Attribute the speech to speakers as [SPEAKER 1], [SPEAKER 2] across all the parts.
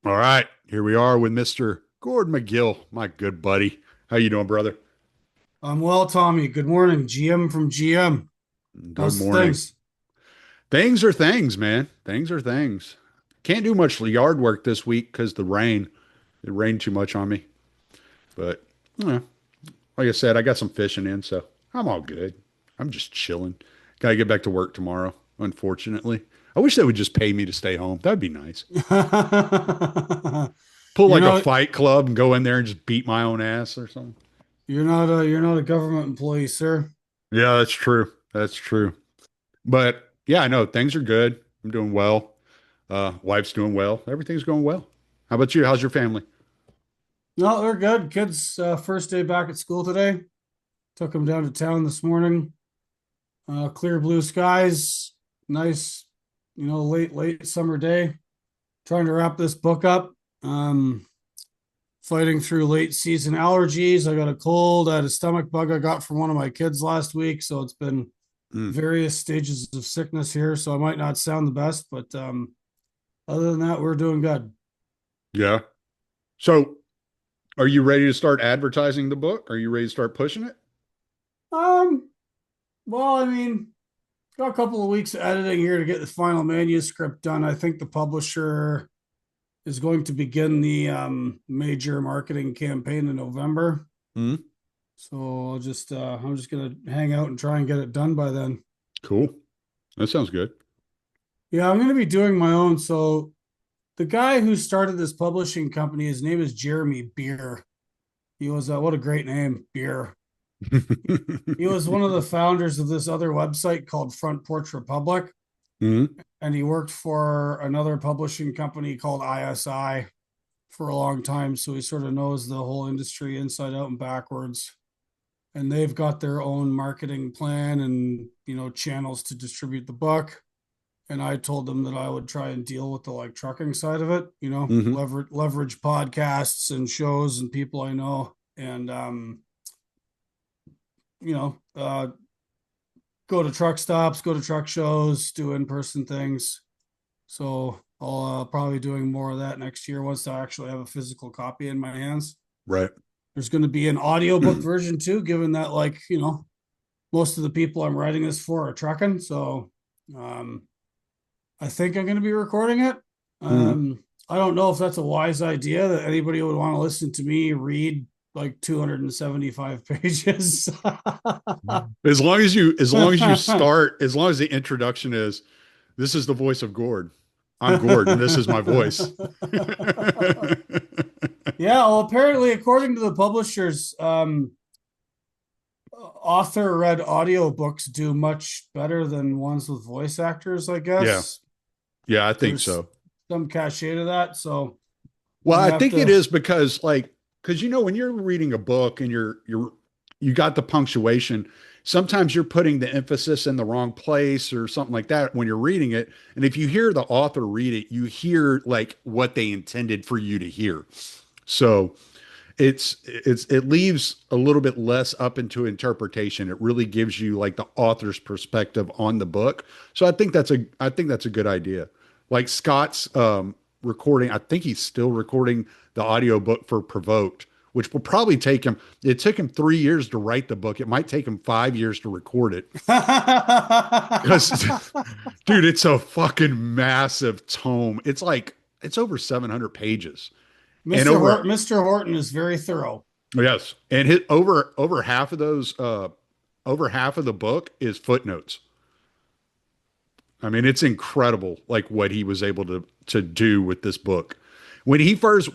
[SPEAKER 1] All right, here we are with Mr. Gord McGill, my good buddy. How you doing, brother?
[SPEAKER 2] I'm well, Tommy. Good morning. GM from GM.
[SPEAKER 1] Good
[SPEAKER 2] How's
[SPEAKER 1] morning.
[SPEAKER 2] things?
[SPEAKER 1] Things are things, man. Things are things. Can't do much yard work this week because the rain. It rained too much on me. But yeah, like I said, I got some fishing in, so I'm all good. I'm just chilling. Gotta get back to work tomorrow, unfortunately. I wish they would just pay me to stay home. That'd be nice. Pull
[SPEAKER 2] You're
[SPEAKER 1] like a
[SPEAKER 2] not
[SPEAKER 1] fight club and go in there and just beat my own ass or something.
[SPEAKER 2] you're not a government employee, sir.
[SPEAKER 1] Yeah, that's true. That's true. But yeah, I know things are good. I'm doing well. Wife's doing well. Everything's going well. How about you? How's your family?
[SPEAKER 2] No, they're good. Kids first day back at school today. Took them down to town this morning. Clear blue skies, nice, late summer day. Trying to wrap this book up. Fighting through late season allergies. I got a cold. I had a stomach bug I got from one of my kids last week, so it's been
[SPEAKER 1] Mm,
[SPEAKER 2] various stages of sickness here, so I might not sound the best, but other than that, we're doing good.
[SPEAKER 1] yeah. So, are you ready to start advertising the book? Are you ready to start pushing it?
[SPEAKER 2] Um, well, I mean, got a couple of weeks of editing here to get the final manuscript done. I think the publisher is going to begin the major marketing campaign in November.
[SPEAKER 1] Mm,
[SPEAKER 2] So I'm just gonna hang out and try and get it done by then.
[SPEAKER 1] cool. That sounds good.
[SPEAKER 2] Yeah, I'm gonna be doing my own. So the guy who started this publishing company, his name is Jeremy Beer. He was what a great name, Beer. He was one of the founders of this other website called Front Porch Republic,
[SPEAKER 1] Mm,
[SPEAKER 2] and he worked for another publishing company called ISI for a long time. So he sort of knows the whole industry inside out and backwards. And they've got their own marketing plan and channels to distribute the book. And I told them that I would try and deal with the like trucking side of it,
[SPEAKER 1] hmm.
[SPEAKER 2] leverage podcasts and shows and people I know, and you know, uh, go to truck stops, go to truck shows, do in person things. So I'll probably doing more of that next year once I actually have a physical copy in my hands.
[SPEAKER 1] Right.
[SPEAKER 2] There's going to be an audiobook version too, given that most of the people I'm writing this for are trucking. So um, I think I'm going to be recording it.
[SPEAKER 1] Mm.
[SPEAKER 2] I don't know if that's a wise idea that anybody would want to listen to me read like 275 pages.
[SPEAKER 1] As long as the introduction is, this is the voice of Gord. I'm Gord, and this is my voice.
[SPEAKER 2] Yeah, well, apparently, according to the publishers, author read audiobooks do much better than ones with voice actors, I
[SPEAKER 1] Yeah.
[SPEAKER 2] guess.
[SPEAKER 1] Yeah, I think
[SPEAKER 2] There's
[SPEAKER 1] so.
[SPEAKER 2] some cachet to that. So
[SPEAKER 1] Well,
[SPEAKER 2] I'm
[SPEAKER 1] I
[SPEAKER 2] gonna have
[SPEAKER 1] think it
[SPEAKER 2] to.
[SPEAKER 1] is because because when you're reading a book and you got the punctuation, sometimes you're putting the emphasis in the wrong place or something like that when you're reading it. And if you hear the author read it, you hear like what they intended for you to hear. So it leaves a little bit less up into interpretation. It really gives you like the author's perspective on the book. So I think that's a good idea. Like Scott's recording, I think he's still recording the audiobook for Provoked, which will probably take him, it took him 3 years to write the book. It might take him 5 years to record it. Because dude, it's a fucking massive tome. It's over 700 pages. And
[SPEAKER 2] Mr. Horton is very thorough.
[SPEAKER 1] yes, and hit over half of those over half of the book is footnotes. I mean, it's incredible like what he was able to do with this book. When he first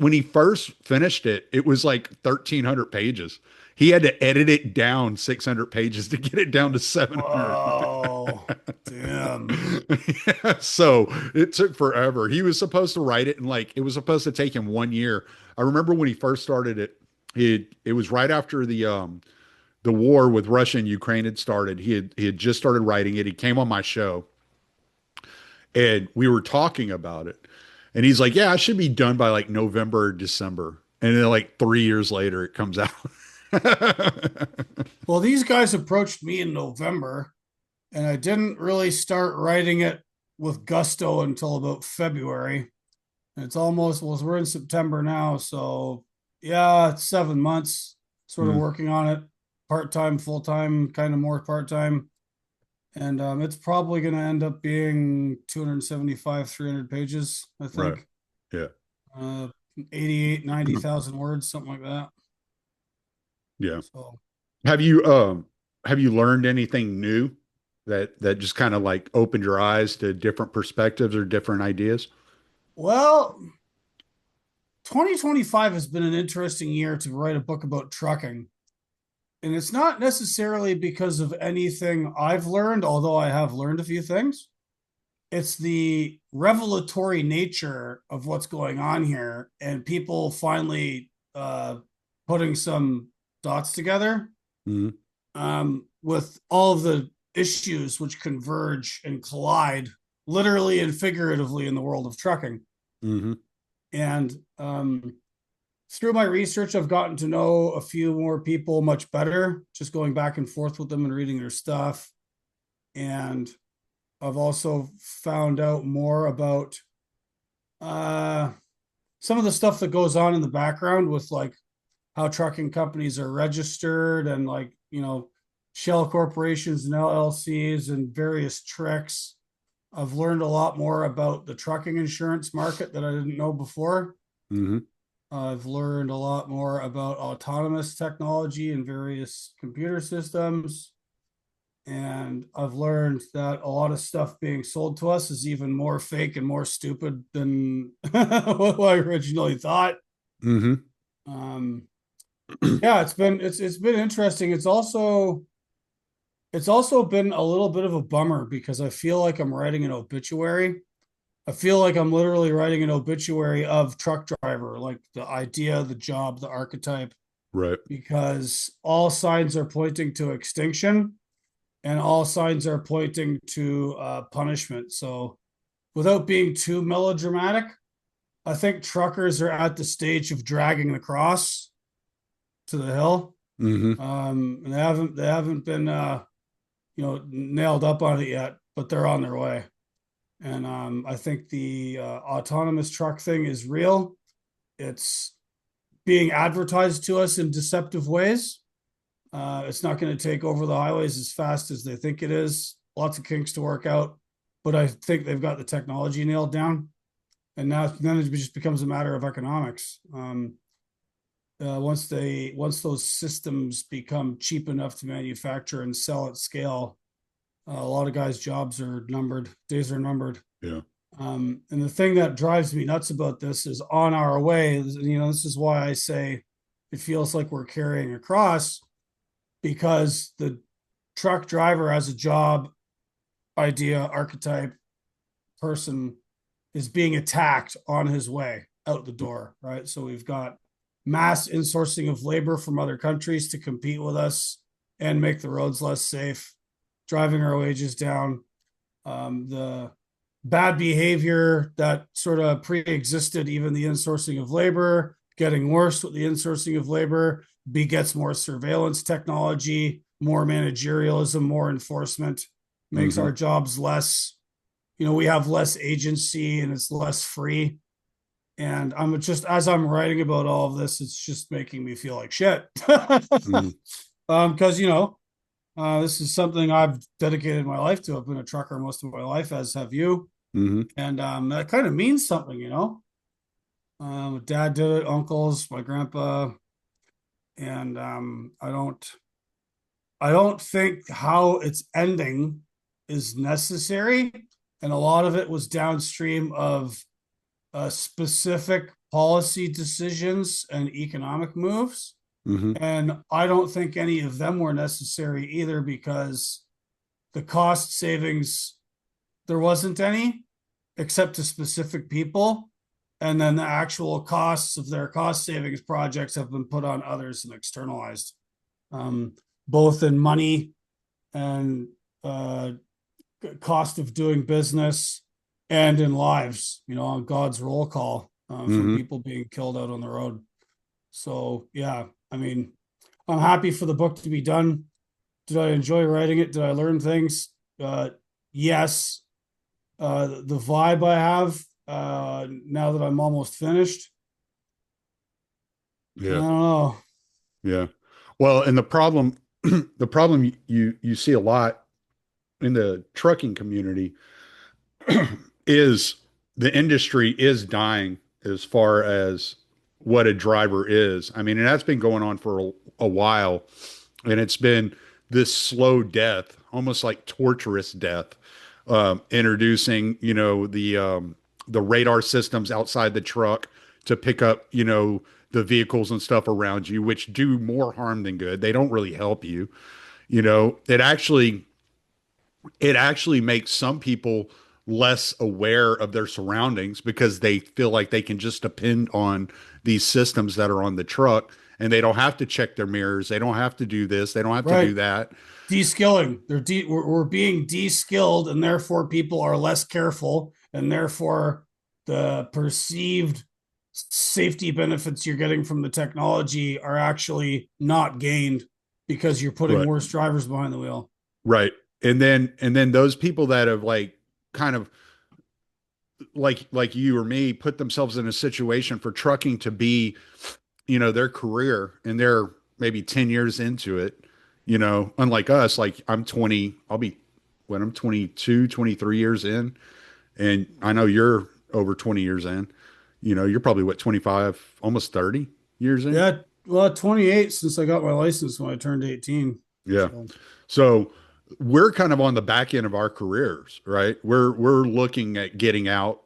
[SPEAKER 1] finished it, it was like 1,300 pages. He had to edit it down 600 pages to get it down to 700.
[SPEAKER 2] Whoa, damn.
[SPEAKER 1] Yeah, so it took forever. He was supposed to write it and like it was supposed to take him 1 year. I remember when he first started it, it was right after the war with Russia and Ukraine had started. He had just started writing it. He came on my show and we were talking about it. And he's like, "Yeah, I should be done by like November or December." And then like 3 years later, it comes out.
[SPEAKER 2] Well, these guys approached me in November, and I didn't really start writing it with gusto until about February. It's almost, well, we're in September now, so yeah, it's 7 months sort of
[SPEAKER 1] Mm,
[SPEAKER 2] working on it, part-time, full-time, kind of more part-time. And it's probably going to end up being 275, 300 pages, I
[SPEAKER 1] right.
[SPEAKER 2] think.
[SPEAKER 1] Yeah.
[SPEAKER 2] Uh, 88, 90,000 words, something like that.
[SPEAKER 1] Yeah.
[SPEAKER 2] So,
[SPEAKER 1] Have you have you learned anything new that just kind of like opened your eyes to different perspectives or different ideas?
[SPEAKER 2] well, 2025 has been an interesting year to write a book about trucking. And it's not necessarily because of anything I've learned, although I have learned a few things. It's the revelatory nature of what's going on here and people finally putting some dots together
[SPEAKER 1] Hmm.
[SPEAKER 2] with all of the issues which converge and collide literally and figuratively in the world of trucking.
[SPEAKER 1] Hmm.
[SPEAKER 2] And through my research, I've gotten to know a few more people much better, just going back and forth with them and reading their stuff. And I've also found out more about uh, some of the stuff that goes on in the background with like how trucking companies are registered and like, shell corporations and LLCs and various tricks. I've learned a lot more about the trucking insurance market that I didn't know before.
[SPEAKER 1] Hmm.
[SPEAKER 2] I've learned a lot more about autonomous technology and various computer systems. And I've learned that a lot of stuff being sold to us is even more fake and more stupid than what I originally thought.
[SPEAKER 1] Hmm.
[SPEAKER 2] Um, yeah, it's been interesting. It's also been a little bit of a bummer because I feel like I'm writing an obituary. I feel like I'm literally writing an obituary of truck driver, like the idea, the job, the archetype,
[SPEAKER 1] Right.
[SPEAKER 2] because all signs are pointing to extinction and all signs are pointing to punishment. So, without being too melodramatic, I think truckers are at the stage of dragging the cross to the hill.
[SPEAKER 1] Hmm.
[SPEAKER 2] And they haven't been nailed up on it yet, but they're on their way. And I think the autonomous truck thing is real. It's being advertised to us in deceptive ways. It's not going to take over the highways as fast as they think it is. Lots of kinks to work out, but I think they've got the technology nailed down. And now then it just becomes a matter of economics. Once those systems become cheap enough to manufacture and sell at scale, a lot of guys' jobs are numbered, days are numbered.
[SPEAKER 1] Yeah.
[SPEAKER 2] And the thing that drives me nuts about this is on our way. This is why I say it feels like we're carrying a cross because the truck driver as a job idea, archetype, person is being attacked on his way out the door, right? So we've got mass insourcing of labor from other countries to compete with us and make the roads less safe, driving our wages down. The bad behavior that sort of pre-existed even the insourcing of labor getting worse with the insourcing of labor begets more surveillance technology, more managerialism, more enforcement, makes
[SPEAKER 1] Hmm.
[SPEAKER 2] our jobs less, we have less agency and it's less free. And I'm just, as I'm writing about all of this, it's just making me feel like shit.
[SPEAKER 1] Hmm.
[SPEAKER 2] Because this is something I've dedicated my life to. I've been a trucker most of my life, as have you.
[SPEAKER 1] Hmm.
[SPEAKER 2] And that kind of means something, Dad did it, uncles, my grandpa, and I don't think how it's ending is necessary, and a lot of it was downstream of specific policy decisions and economic moves,
[SPEAKER 1] Hmm.
[SPEAKER 2] and I don't think any of them were necessary either because the cost savings there wasn't any except to specific people. And then the actual costs of their cost savings projects have been put on others and externalized, um, both in money and uh, cost of doing business and in lives, on God's roll call from
[SPEAKER 1] Hmm.
[SPEAKER 2] people being killed out on the road. So, yeah, I mean, I'm happy for the book to be done. Did I enjoy writing it? Did I learn things? Yes. The vibe I have now that I'm almost finished. I
[SPEAKER 1] Yeah.
[SPEAKER 2] don't know.
[SPEAKER 1] Yeah. Well, and the problem, the problem you see a lot in the trucking community is the industry is dying as far as what a driver is. I mean, and that's been going on for a while, and it's been this slow death, almost like torturous death, introducing, the radar systems outside the truck to pick up, the vehicles and stuff around you, which do more harm than good. They don't really help you. It actually makes some people less aware of their surroundings because they feel like they can just depend on these systems that are on the truck, and they don't have to check their mirrors. They don't have to do this. They don't have to do
[SPEAKER 2] Right.
[SPEAKER 1] that.
[SPEAKER 2] De-skilling. We're being de-skilled, and therefore people are less careful, and therefore the perceived safety benefits you're getting from the technology are actually not gained because you're putting
[SPEAKER 1] Right.
[SPEAKER 2] worse drivers behind the wheel.
[SPEAKER 1] Right. And then those people that have like kind of like you or me put themselves in a situation for trucking to be, their career, and they're maybe 10 years into it, unlike us. Like I'm 20, I'll be when I'm 22, 23 years in, and I know you're over 20 years in. You're probably what, 25, almost 30 years in?
[SPEAKER 2] Yeah, well, 28 since I got my license when I turned 18.
[SPEAKER 1] Yeah.
[SPEAKER 2] So
[SPEAKER 1] So we're kind of on the back end of our careers, right? We're looking at getting out,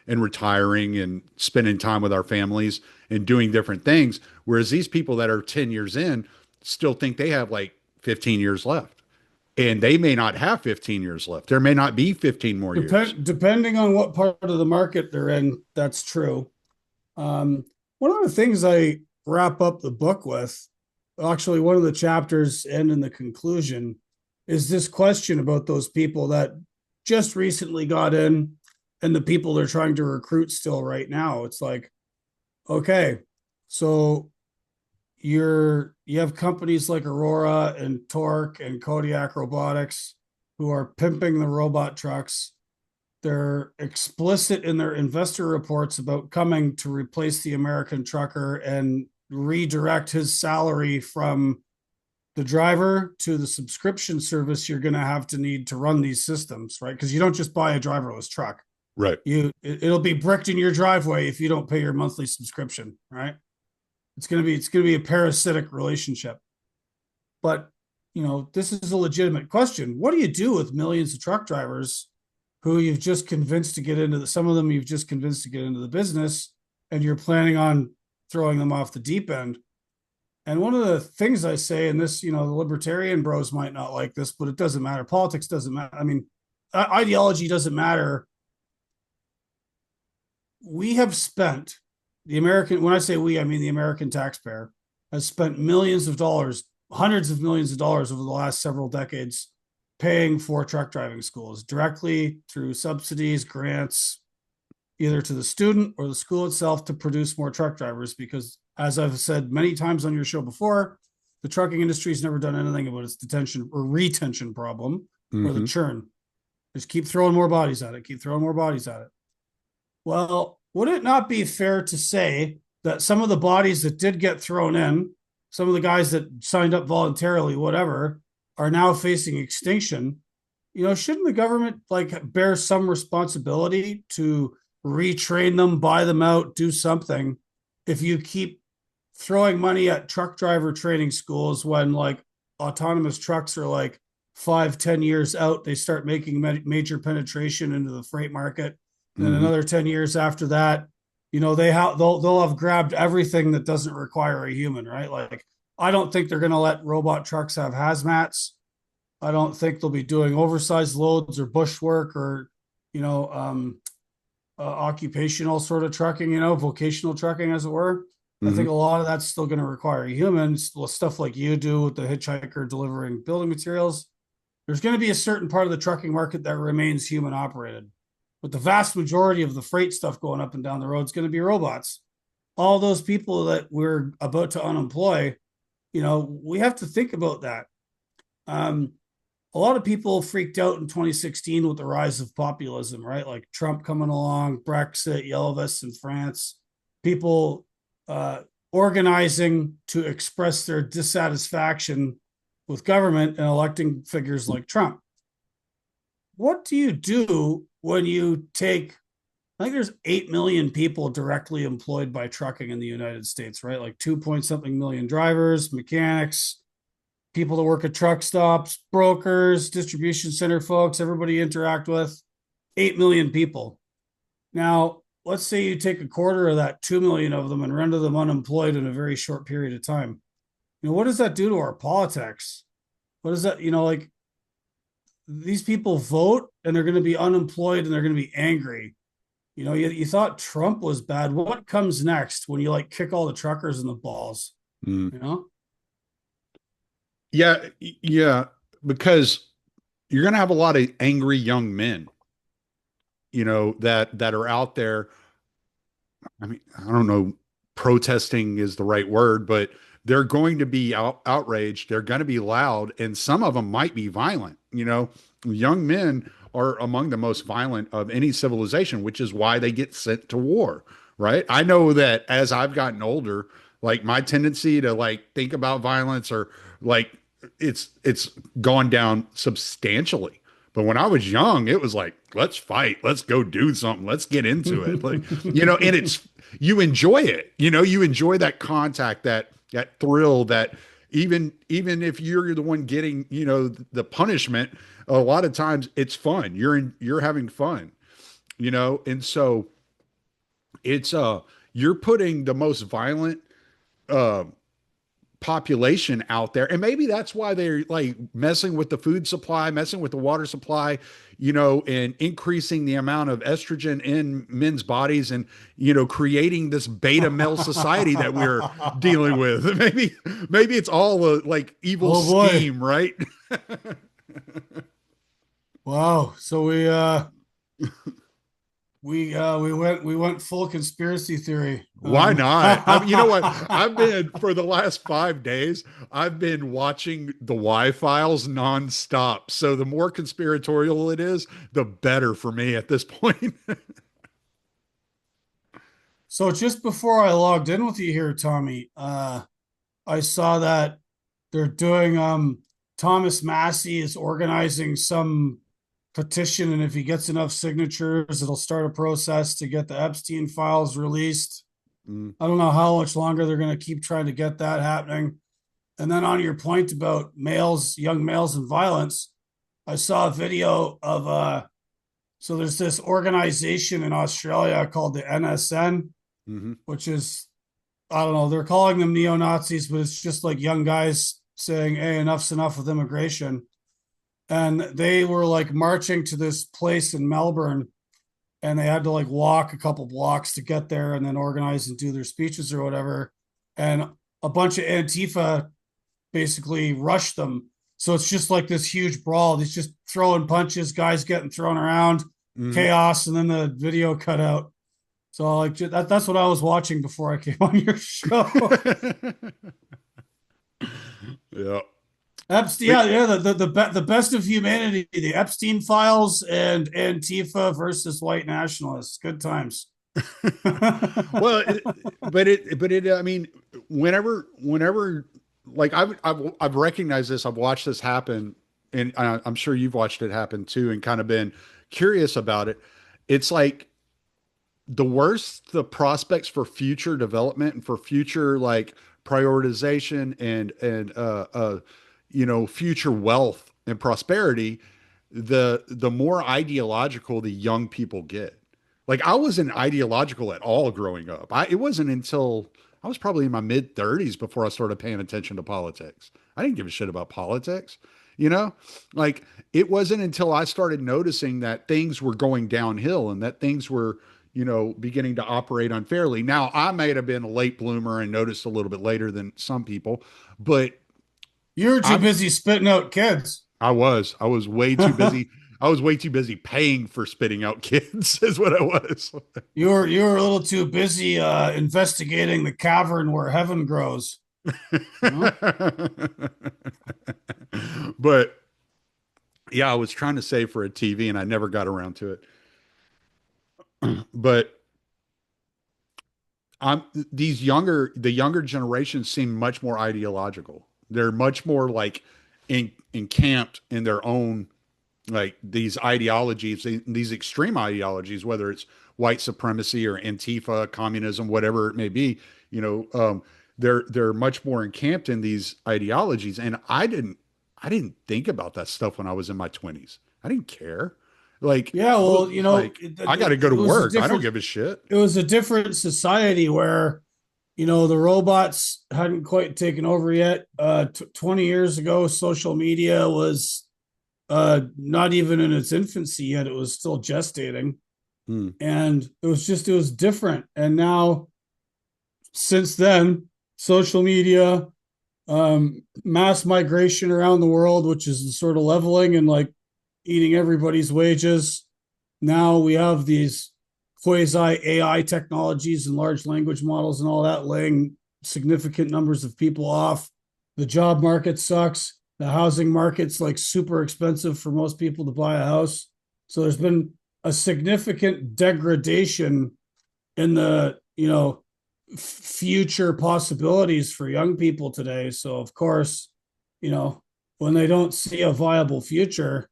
[SPEAKER 1] and retiring and spending time with our families and doing different things. Whereas these people that are 10 years in still think they have like 15 years left. And they may not have 15 years left. There may not be 15 more years.
[SPEAKER 2] depending on what part of the market they're in, that's true. Um, One of the things I wrap up the book with, actually, one of the chapters end in the conclusion, is this question about those people that just recently got in and the people they're trying to recruit still right now. It's like, okay, so you have companies like Aurora and Torque and Kodiak Robotics who are pimping the robot trucks. They're explicit in their investor reports about coming to replace the American trucker and redirect his salary from the driver to the subscription service you're going to have to need to run these systems, right? Because you don't just buy a driverless truck.
[SPEAKER 1] Right.
[SPEAKER 2] It'll be bricked in your driveway if you don't pay your monthly subscription, right? It's gonna be a parasitic relationship. But this is a legitimate question. What do you do with millions of truck drivers who you've just convinced to get into some of them you've just convinced to get into the business, and you're planning on throwing them off the deep end? And one of the things I say, and this, the libertarian bros might not like this, but it doesn't matter. Politics doesn't matter. I mean, ideology doesn't matter. We have spent when I say we, I mean the American taxpayer has spent millions of dollars, hundreds of millions of dollars over the last several decades paying for truck driving schools directly through subsidies, grants, either to the student or the school itself to produce more truck drivers. Because, as I've said many times on your show before, the trucking industry has never done anything about its detention or retention problem or the
[SPEAKER 1] Mm-hmm.
[SPEAKER 2] churn. Just keep throwing more bodies at it, keep throwing more bodies at it. Well, would it not be fair to say that some of the bodies that did get thrown in, some of the guys that signed up voluntarily, whatever, are now facing extinction? Shouldn't the government bear some responsibility to retrain them, buy them out, do something? If you keep throwing money at truck driver training schools when autonomous trucks are 5-10 years out, they start making major penetration into the freight market. And then
[SPEAKER 1] Mm-hmm.
[SPEAKER 2] another 10 years after that, they'll have grabbed everything that doesn't require a human, right? I don't think they're going to let robot trucks have hazmats. I don't think they'll be doing oversized loads or bush work or, you know, um, occupational sort of trucking, vocational trucking, as it were. I think
[SPEAKER 1] Mm-hmm.
[SPEAKER 2] a lot of that's still going to require humans, stuff like you do with the hitchhiker delivering building materials. There's going to be a certain part of the trucking market that remains human operated, but the vast majority of the freight stuff going up and down the road is going to be robots. All those people that we're about to unemploy, we have to think about that. Um, a lot of people freaked out in 2016 with the rise of populism, right? Like Trump coming along, Brexit, yellow vests in France, people uh, organizing to express their dissatisfaction with government and electing figures like Trump. What do you do when you take, I think there's 8 million people directly employed by trucking in the United States, right? Like 2 point something million drivers, mechanics, people that work at truck stops, brokers, distribution center folks, everybody you interact with, 8 million people. Now, let's say you take a quarter of that, 2 million of them, and render them unemployed in a very short period of time. What does that do to our politics? What is that? Like these people vote and they're going to be unemployed and they're going to be angry. You thought Trump was bad. What comes next when you like kick all the truckers in the balls?
[SPEAKER 1] Mm.
[SPEAKER 2] You know?
[SPEAKER 1] Yeah, yeah, because you're going to have a lot of angry young men, that are out there. I mean, I don't know, protesting is the right word, but they're going to be outraged. They're going to be loud, and some of them might be violent. Young men are among the most violent of any civilization, which is why they get sent to war, right? I know that as I've gotten older, like my tendency to like think about violence or like it's gone down substantially. But when I was young, it was like, let's fight, let's go do something, let's get into it. Like, and you enjoy it. You enjoy that contact, that thrill, that even if you're the one getting, the punishment, a lot of times it's fun. You're having fun, and so it's you're putting the most violent uh population out there. And maybe that's why they're like messing with the food supply, messing with the water supply, and increasing the amount of estrogen in men's bodies and, creating this beta male society that we're dealing with. Maybe it's all a like evil
[SPEAKER 2] Oh boy.
[SPEAKER 1] scheme, right?
[SPEAKER 2] Wow. So we went full conspiracy theory.
[SPEAKER 1] Why not? I mean, you know what? I've been for the last 5 days, I've been watching the Y Files nonstop. So the more conspiratorial it is, the better for me at this point.
[SPEAKER 2] So just before I logged in with you here, Tommy, I saw that they're doing Thomas Massey is organizing some petition, and if he gets enough signatures, it'll start a process to get the Epstein files released.
[SPEAKER 1] Mm,
[SPEAKER 2] I don't know how much longer they're going to keep trying to get that happening. And then on your point about males, young males and violence, I saw a video of so there's this organization in Australia called the NSN,
[SPEAKER 1] hmm
[SPEAKER 2] which is, I don't know, they're calling them neo Nazis, but it's just like young guys saying, hey, enough's enough with immigration. And they were like marching to this place in Melbourne, and they had to like walk a couple blocks to get there and then organize and do their speeches or whatever. And a bunch of Antifa basically rushed them. So it's just like this huge brawl. He's just throwing punches, guys getting thrown around,
[SPEAKER 1] hmm
[SPEAKER 2] chaos, and then the video cut out. So like that's what I was watching before I came on your show.
[SPEAKER 1] Yeah.
[SPEAKER 2] Epstein,
[SPEAKER 1] But
[SPEAKER 2] yeah, the best of humanity, the Epstein files and Antifa versus white nationalists. Good times.
[SPEAKER 1] well, I mean, whenever, like I've recognized this, I've watched this happen, and I'm sure you've watched it happen too, and kind of been curious about it. It's like the worse the prospects for future development and for future like prioritization and future wealth and prosperity, the more ideological the young people get. Like I wasn't ideological at all growing up. It wasn't until I was probably in my mid 30s before I started paying attention to politics. I didn't give a shit about politics, you know? Like it wasn't until I started noticing that things were going downhill and that things were, beginning to operate unfairly. Now, I may have been a late bloomer and noticed a little bit later than some people, but
[SPEAKER 2] You're too
[SPEAKER 1] I'm
[SPEAKER 2] busy spitting out kids.
[SPEAKER 1] I was way too busy. I was way too busy paying for spitting out kids is what I was.
[SPEAKER 2] You were a little too busy investigating the cavern where heaven grows. You know?
[SPEAKER 1] But Yeah, I was trying to save for a TV and I never got around to it. But I'm the younger generation seem much more ideological. They're much more like encamped in their own like these ideologies, these extreme ideologies, whether it's white supremacy or Antifa, communism, whatever it may be. You know, they're much more encamped in these ideologies, and I didn't think about that stuff when I was in my 20s. I didn't care. Like
[SPEAKER 2] Yeah,
[SPEAKER 1] I was
[SPEAKER 2] well,
[SPEAKER 1] just like, I got to go
[SPEAKER 2] it
[SPEAKER 1] to
[SPEAKER 2] was a
[SPEAKER 1] work. I don't
[SPEAKER 2] different
[SPEAKER 1] give a shit.
[SPEAKER 2] it was a different society where the robots hadn't quite taken over yet. 20 years ago, social media was not even in its infancy yet. It was still gestating.
[SPEAKER 1] Hmm.
[SPEAKER 2] And it was different. And now, since then, social media, mass migration around the world, which is sort of leveling and like eating everybody's wages. Now we have these quasi AI technologies and large language models and all that laying significant numbers of people off. The job market sucks. The housing market's like super expensive for most people to buy a house. So there's been a significant degradation in the, future possibilities for young people today. So of course, you know, when they don't see a viable future,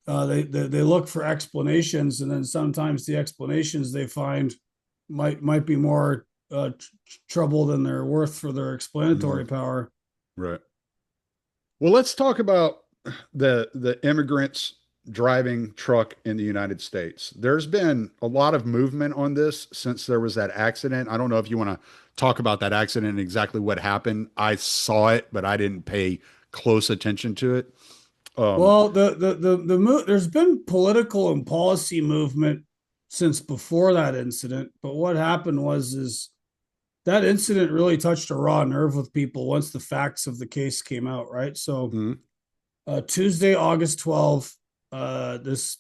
[SPEAKER 2] they look for explanations, and then sometimes the explanations they find might be more trouble than they're worth for their
[SPEAKER 1] Hmm.
[SPEAKER 2] explanatory power.
[SPEAKER 1] Right. Well, let's talk about the immigrants driving truck in the United States. There's been a lot of movement on this since there was that accident. I don't know if you want to talk about that accident and exactly what happened. I saw it, but I didn't pay close attention to it. Um,
[SPEAKER 2] Well, there's been political and policy movement since before that incident, but what happened was is that incident really touched a raw nerve with people once the facts of the case came out, right? So
[SPEAKER 1] mhm,
[SPEAKER 2] Tuesday, August 12th, this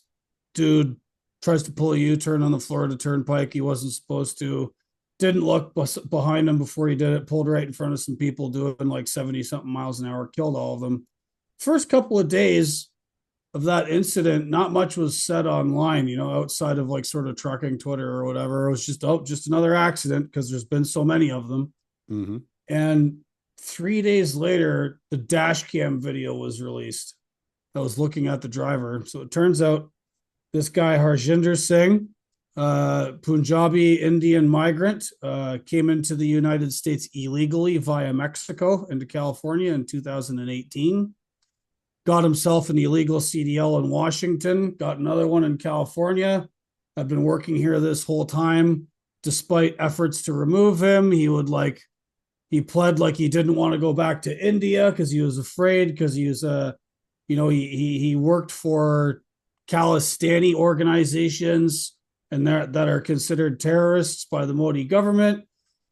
[SPEAKER 2] dude tries to pull a U-turn on the Florida Turnpike. He wasn't supposed to. Didn't look behind him before he did it. Pulled right in front of some people doing like 70 something miles an hour. Killed all of them. First couple of days of that incident, not much was said online. Outside of like sort of trucking Twitter or whatever. It was just another accident because there's been so many of them.
[SPEAKER 1] mhm,
[SPEAKER 2] And 3 days later, the dash cam video was released. I was looking at the driver. So it turns out this guy, Harjinder Singh, Punjabi Indian migrant, came into the United States illegally via Mexico into California in 2018. Got himself an illegal CDL in Washington, got another one in California. I've been working here this whole time. Despite efforts to remove him, he pled like he didn't want to go back to India because he was afraid because he was he worked for Khalistani organizations and that are considered terrorists by the Modi government.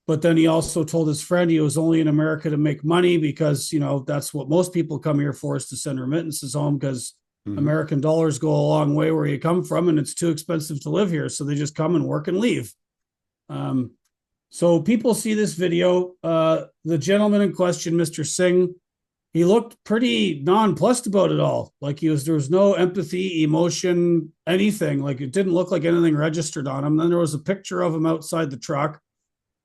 [SPEAKER 2] But then he also told his friend he was only in America to make money because that's what most people come here for, is to send remittances home because
[SPEAKER 1] mhm,
[SPEAKER 2] American dollars go a long way where you come from and it's too expensive to live here. So they just come and work and leave. Um, so people see this video. The gentleman in question, Mr. Singh, he looked pretty nonplussed about it all. Like there was no empathy, emotion, anything. Like it didn't look like anything registered on him. Then there was a picture of him outside the truck,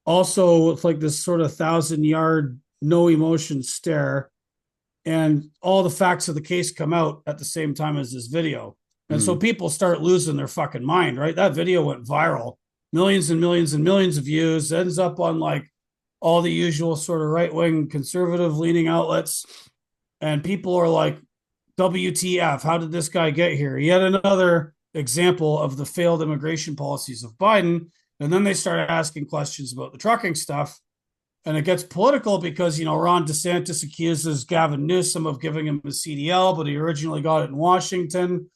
[SPEAKER 2] also with like this sort of 1,000-yard no emotion stare. And all the facts of the case come out at the same time as this video. And so
[SPEAKER 1] mhm,
[SPEAKER 2] people start losing their fucking mind, right? That video went viral, millions and millions and millions of views, ends up on like all the usual sort of right wing conservative leaning outlets. And people are like, WTF, how did this guy get here? Yet another example of the failed immigration policies of Biden. And then they started asking questions about the trucking stuff. And it gets political because, Ron DeSantis accuses Gavin Newsom of giving him a CDL, but he originally got it in Washington.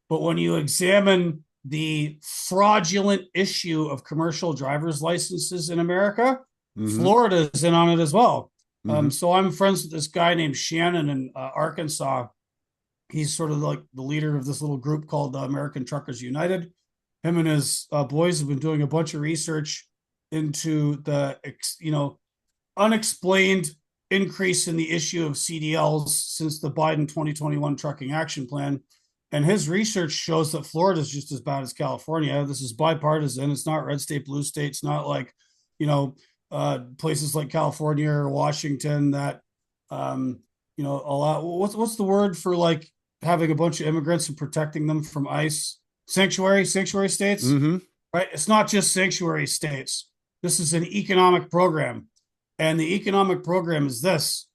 [SPEAKER 2] But when you examine the fraudulent issue of commercial driver's licenses in America,
[SPEAKER 1] mhm,
[SPEAKER 2] Florida is in on it as well.
[SPEAKER 1] mhm,
[SPEAKER 2] So I'm friends with this guy named Shannon in Arkansas. He's sort of like the leader of this little group called American Truckers United. Him and his boys have been doing a bunch of research into the unexplained increase in the issue of CDLs since the Biden 2021 trucking action plan. And his research shows that Florida is just as bad as California. This is bipartisan. It's not red state, blue state. It's not like, you know, places like California or Washington that, allow, what's the word for like having a bunch of immigrants and protecting them from ICE? Sanctuary states,
[SPEAKER 1] Mm-hmm.
[SPEAKER 2] right? It's not just sanctuary states. This is an economic program. And the economic program is this: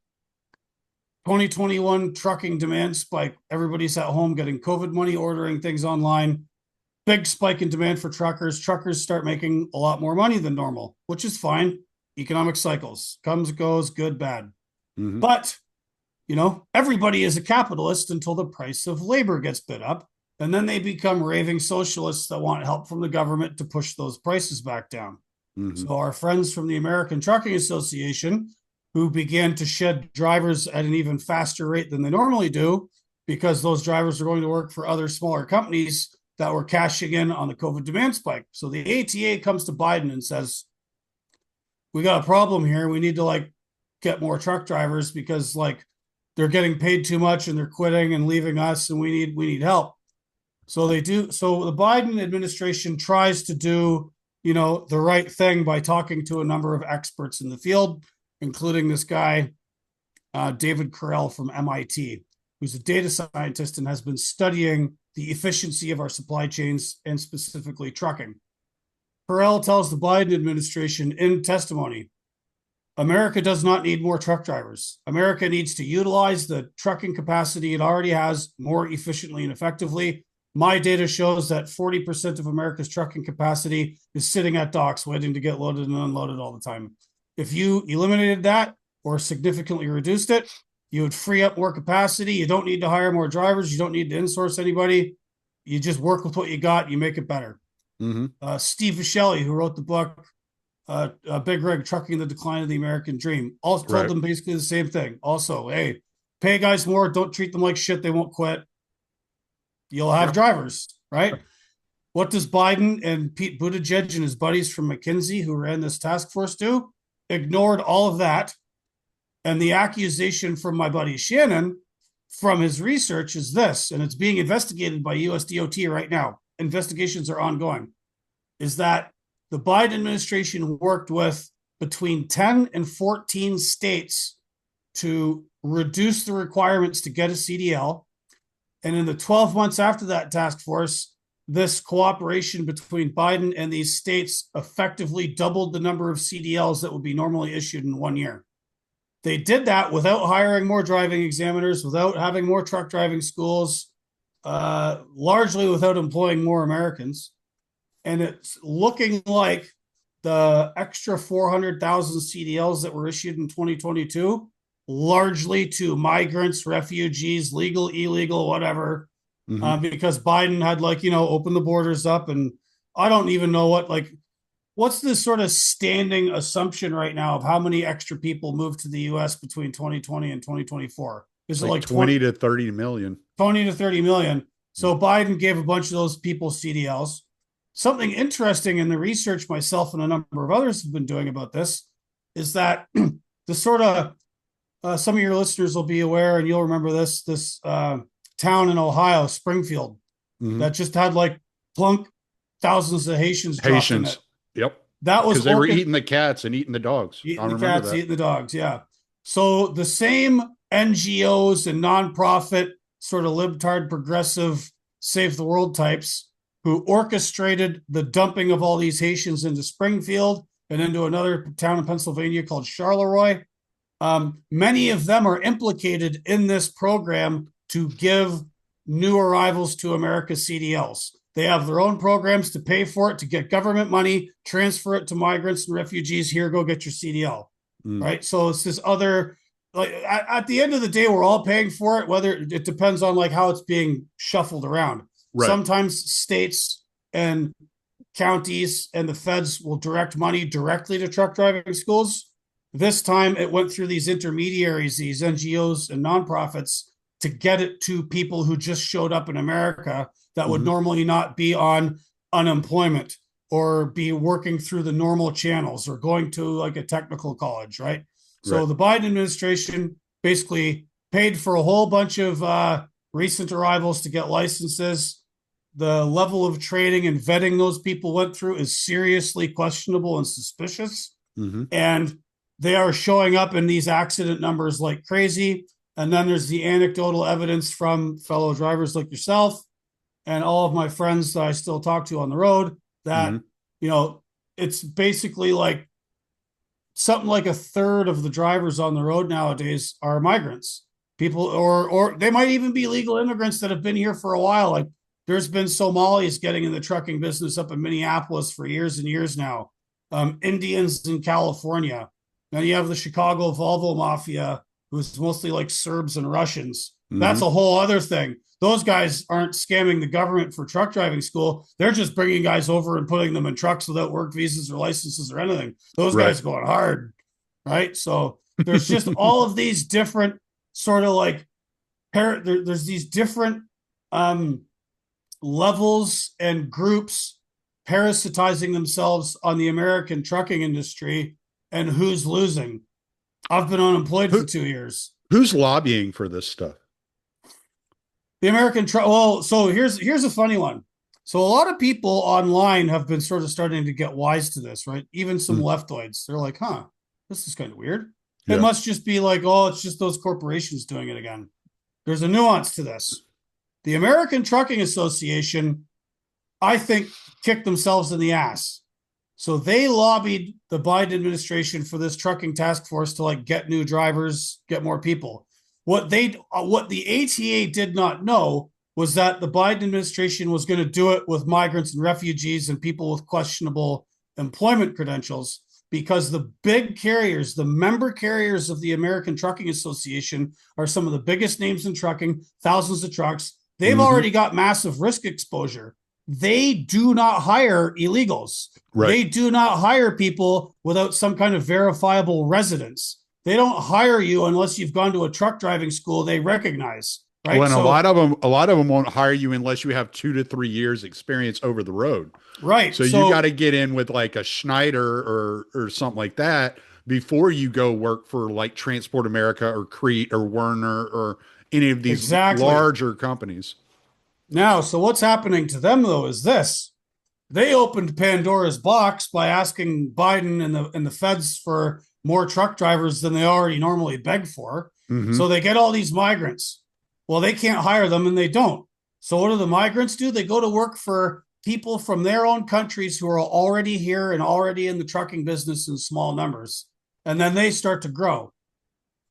[SPEAKER 2] 2021 trucking demand spike. Everybody's at home getting COVID money, ordering things online. Big spike in demand for truckers. Truckers start making a lot more money than normal, which is fine. Economic cycles comes, goes, good, bad.
[SPEAKER 1] Mm-hmm.
[SPEAKER 2] But, everybody is a capitalist until the price of labor gets bid up. And then they become raving socialists that want help from the government to push those prices back down.
[SPEAKER 1] Mm-hmm.
[SPEAKER 2] So our friends from the American Trucking Association, who began to shed drivers at an even faster rate than they normally do, because those drivers are going to work for other smaller companies that were cashing in on the COVID demand spike. So the ATA comes to Biden and says, we got a problem here. We need to get more truck drivers because they're getting paid too much and they're quitting and leaving us, and we need help. So they do. So the Biden administration tries to do, the right thing by talking to a number of experts in the field, including this guy, David Carell from MIT, who's a data scientist and has been studying the efficiency of our supply chains and specifically trucking. Carell tells the Biden administration in testimony, America does not need more truck drivers. America needs to utilize the trucking capacity it already has more efficiently and effectively. My data shows that 40% of America's trucking capacity is sitting at docks waiting to get loaded and unloaded all the time. If you eliminated that or significantly reduced it, you would free up more capacity. You don't need to hire more drivers. You don't need to insource anybody. You just work with what you got. You make it better.
[SPEAKER 1] Mm-hmm.
[SPEAKER 2] Steve Viscelli, who wrote the book, Big Rig, Trucking the Decline of the American Dream, also told them basically the same thing. Also, hey, pay guys more. Don't treat them like shit. They won't quit. You'll have drivers, right? What does Biden and Pete Buttigieg and his buddies from McKinsey, who ran this task force, do? Ignored all of that. And the accusation from my buddy Shannon from his research is this, and it's being investigated by USDOT right now. Investigations are ongoing, is that the Biden administration worked with between 10 and 14 states to reduce the requirements to get a CDL. And in the 12 months after that task force, this cooperation between Biden and these states effectively doubled the number of CDLs that would be normally issued in 1 year. They did that without hiring more driving examiners, without having more truck driving schools, largely without employing more Americans. And it's looking like the extra 400,000 CDLs that were issued in 2022, largely to migrants, refugees, legal, illegal, whatever, because Biden had opened the borders up. And I don't even know what's this sort of standing assumption right now of how many extra people moved to the U.S. between 2020 and 2024? Is it like
[SPEAKER 1] 20 to 30 million?
[SPEAKER 2] 20 to 30 million. So Biden gave a bunch of those people CDLs. Something interesting in the research myself and a number of others have been doing about this is that the sort of some of your listeners will be aware, and you'll remember this town in Ohio, Springfield, that just had plunk thousands of Haitians dropped in it.
[SPEAKER 1] Yep.
[SPEAKER 2] That was
[SPEAKER 1] because they were eating the cats and eating the dogs.
[SPEAKER 2] Eating the cats, eating the dogs. Yeah. So the same NGOs and nonprofit sort of libtard progressive save the world types who orchestrated the dumping of all these Haitians into Springfield and into another town in Pennsylvania called Charleroi. Many of them are implicated in this program to give new arrivals to America CDLs. They have their own programs to pay for it, to get government money, transfer it to migrants and refugees. Here, go get your CDL. Right. So it's this other, at the end of the day, we're all paying for it, whether it depends on how it's being shuffled around. Right. Sometimes states and counties and the feds will direct money directly to truck driving schools. This time it went through these intermediaries, these NGOs and nonprofits, to get it to people who just showed up in America that would normally not be on unemployment or be working through the normal channels or going to a technical college, right? So the Biden administration basically paid for a whole bunch of recent arrivals to get licenses. The level of training and vetting those people went through is seriously questionable and suspicious.
[SPEAKER 1] Mm-hmm.
[SPEAKER 2] And they are showing up in these accident numbers like crazy. And then there's the anecdotal evidence from fellow drivers like yourself and all of my friends that I still talk to on the road that,
[SPEAKER 1] Mm-hmm.
[SPEAKER 2] it's basically like something like a third of the drivers on the road nowadays are migrants. People, or they might even be legal immigrants that have been here for a while. Like there's been Somalis getting in the trucking business up in Minneapolis for years and years now. Indians in California. Then you have the Chicago Volvo Mafia, who's mostly like Serbs and Russians. That's
[SPEAKER 1] Mm-hmm.
[SPEAKER 2] a whole other thing. Those guys aren't scamming the government for truck driving school. They're just bringing guys over and putting them in trucks without work visas or licenses or anything. Those
[SPEAKER 1] Right.
[SPEAKER 2] guys going hard, right? So there's just all of these different sort of like there's these different levels and groups parasitizing themselves on the American trucking industry, and who's losing. I've been unemployed for
[SPEAKER 1] Who
[SPEAKER 2] 2 years.
[SPEAKER 1] who's lobbying for this stuff?
[SPEAKER 2] The American truck. Well, so here's a funny one. So a lot of people online have been sort of starting to get wise to this, right? Even some
[SPEAKER 1] Mm.
[SPEAKER 2] leftoids. They're like, huh, this is kind of weird. It
[SPEAKER 1] Yeah.
[SPEAKER 2] must just be like, oh, it's just those corporations doing it again. There's a nuance to this. The American Trucking Association, I think, kicked themselves in the ass. So they lobbied the Biden administration for this trucking task force to like get new drivers, get more people. What the ATA did not know was that the Biden administration was going to do it with migrants and refugees and people with questionable employment credentials, because the big carriers, the member carriers of the American Trucking Association, are some of the biggest names in trucking, thousands of trucks. They've
[SPEAKER 1] Mm-hmm.
[SPEAKER 2] already got massive risk exposure. They do not hire illegals.
[SPEAKER 1] Right.
[SPEAKER 2] They do not hire people without some kind of verifiable residence. They don't hire you unless you've gone to a truck driving school they recognize, right?
[SPEAKER 1] Well, and
[SPEAKER 2] So
[SPEAKER 1] a lot of them won't hire you unless you have 2 to 3 years experience over the road.
[SPEAKER 2] right.
[SPEAKER 1] So you got to get in with like a Schneider or something like that before you go work for like Transport America or Crete or Werner or any of these
[SPEAKER 2] exactly.
[SPEAKER 1] larger companies.
[SPEAKER 2] Now, so what's happening to them though is this. They opened Pandora's box by asking Biden and the feds for more truck drivers than they already normally beg for.
[SPEAKER 1] Mm-hmm.
[SPEAKER 2] So they get all these migrants. Well, they can't hire them and they don't. So what do the migrants do? They go to work for people from their own countries who are already here and already in the trucking business in small numbers. And then they start to grow.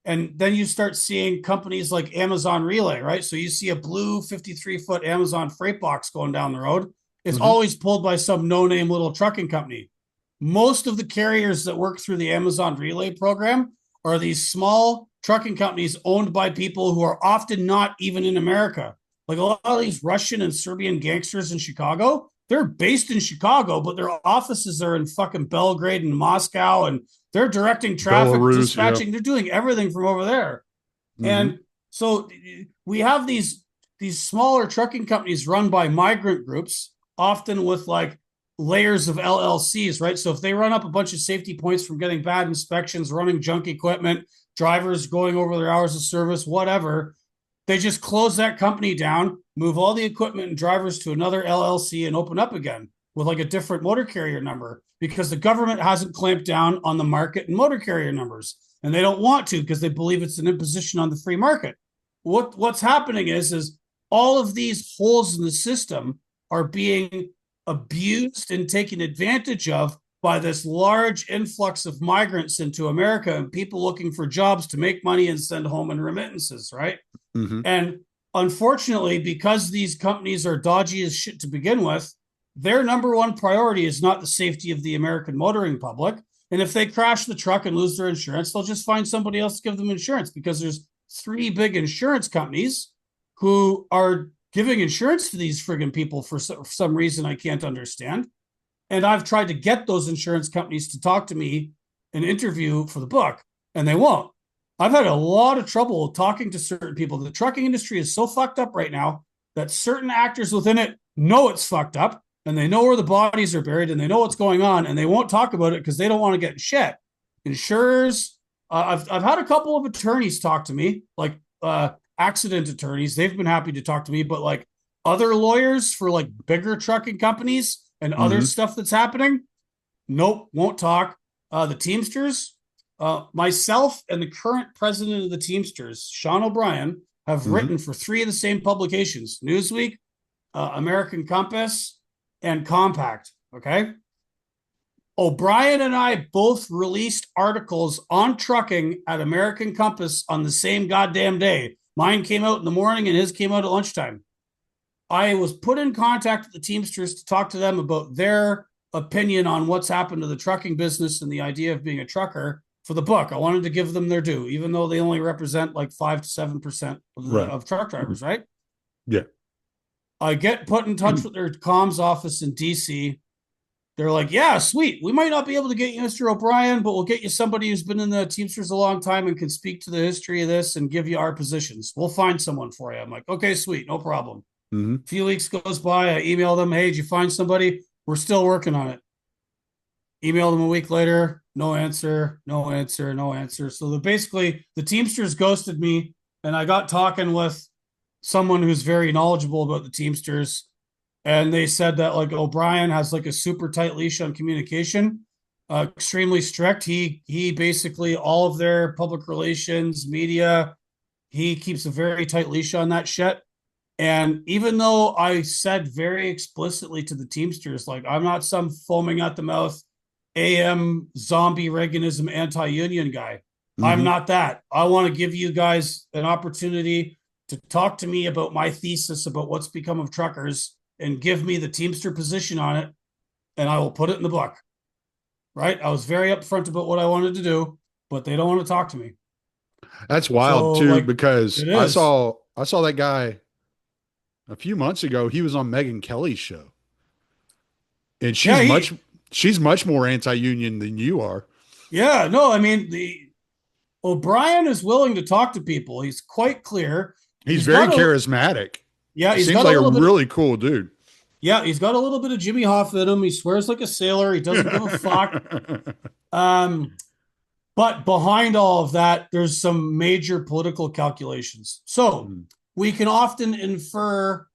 [SPEAKER 2] And then you start seeing companies like Amazon Relay, right? So you see a blue 53-foot Amazon freight box going down the road. It's
[SPEAKER 1] Mm-hmm.
[SPEAKER 2] always pulled by some no-name little trucking company. Most of the carriers that work through the Amazon Relay program are these small trucking companies owned by people who are often not even in America. Like a lot of these Russian and Serbian gangsters in Chicago, they're based in Chicago, but their offices are in fucking Belgrade and Moscow, and they're directing traffic,
[SPEAKER 1] Belarus,
[SPEAKER 2] dispatching.
[SPEAKER 1] yeah.
[SPEAKER 2] They're doing everything from over there.
[SPEAKER 1] Mm-hmm.
[SPEAKER 2] And so we have these smaller trucking companies run by migrant groups, often with like layers of LLCs, right? So if they run up a bunch of safety points from getting bad inspections, running junk equipment, drivers going over their hours of service, whatever, they just close that company down, move all the equipment and drivers to another LLC and open up again with like a different motor carrier number, because the government hasn't clamped down on the market and motor carrier numbers. And they don't want to because they believe it's an imposition on the free market. What's happening is all of these holes in the system are being abused and taken advantage of by this large influx of migrants into America and people looking for jobs to make money and send home in remittances, right?
[SPEAKER 1] Mm-hmm.
[SPEAKER 2] And unfortunately, because these companies are dodgy as shit to begin with, their number one priority is not the safety of the American motoring public. And if they crash the truck and lose their insurance, they'll just find somebody else to give them insurance, because there's 3 big insurance companies who are giving insurance to these friggin' people for some reason I can't understand. And I've tried to get those insurance companies to talk to me and interview for the book, and they won't. I've had a lot of trouble talking to certain people. The trucking industry is so fucked up right now that certain actors within it know it's fucked up, and they know where the bodies are buried, and they know what's going on, and they won't talk about it because they don't want to get in shit. Insurers, I've had a couple of attorneys talk to me, like accident attorneys, they've been happy to talk to me, but like other lawyers for like bigger trucking companies and other
[SPEAKER 1] Mm-hmm.
[SPEAKER 2] stuff that's happening, nope, won't talk. The Teamsters, myself and the current president of the Teamsters, Sean O'Brien, have
[SPEAKER 1] Mm-hmm.
[SPEAKER 2] written for three of the same publications: Newsweek, American Compass, and Compact. Okay. O'Brien and I both released articles on trucking at American Compass on the same goddamn day. Mine came out in the morning and his came out at lunchtime. I was put in contact with the Teamsters to talk to them about their opinion on what's happened to the trucking business and the idea of being a trucker for the book. I wanted to give them their due, even though they only represent like 5 to 7% of the
[SPEAKER 1] Right.
[SPEAKER 2] of truck drivers, right?
[SPEAKER 1] Yeah.
[SPEAKER 2] I get put in touch with their comms office in DC. They're like, yeah, sweet. We might not be able to get you Mr. O'Brien, but we'll get you somebody who's been in the Teamsters a long time and can speak to the history of this and give you our positions. We'll find someone for you. I'm like, okay, sweet, no problem.
[SPEAKER 1] Mm-hmm.
[SPEAKER 2] A few weeks goes by. I email them, hey, did you find somebody? We're still working on it. Email them a week later, no answer, no answer, no answer. So basically the Teamsters ghosted me, and I got talking with someone who's very knowledgeable about the Teamsters, and they said that like O'Brien has like a super tight leash on communication, extremely strict. He basically all of their public relations, media, he keeps a very tight leash on that shit. And even though I said very explicitly to the Teamsters, like, I'm not some foaming at the mouth AM zombie Reaganism anti-union guy. I'm
[SPEAKER 1] Mm-hmm.
[SPEAKER 2] not that. I want to give you guys an opportunity to talk to me about my thesis about what's become of truckers and give me the Teamster position on it, and I will put it in the book. Right? I was very upfront about what I wanted to do, but they don't want to talk to me.
[SPEAKER 1] That's wild
[SPEAKER 2] So,
[SPEAKER 1] too,
[SPEAKER 2] like,
[SPEAKER 1] because
[SPEAKER 2] it
[SPEAKER 1] I
[SPEAKER 2] is.
[SPEAKER 1] saw I saw that guy a few months ago. He was on Megan Kelly's show, and
[SPEAKER 2] Yeah,
[SPEAKER 1] she's much more anti-union than you are.
[SPEAKER 2] yeah, no, I mean, the O'Brien is willing to talk to people. He's quite clear.
[SPEAKER 1] He's
[SPEAKER 2] He's
[SPEAKER 1] very
[SPEAKER 2] got a
[SPEAKER 1] charismatic.
[SPEAKER 2] yeah,
[SPEAKER 1] He
[SPEAKER 2] he's
[SPEAKER 1] seems
[SPEAKER 2] got a
[SPEAKER 1] like a
[SPEAKER 2] little bit of
[SPEAKER 1] really cool dude.
[SPEAKER 2] yeah, he's got a little bit of Jimmy Hoffa in him. He swears like a sailor. He doesn't give a fuck. Um, but behind all of that, there's some major political calculations. So we can often infer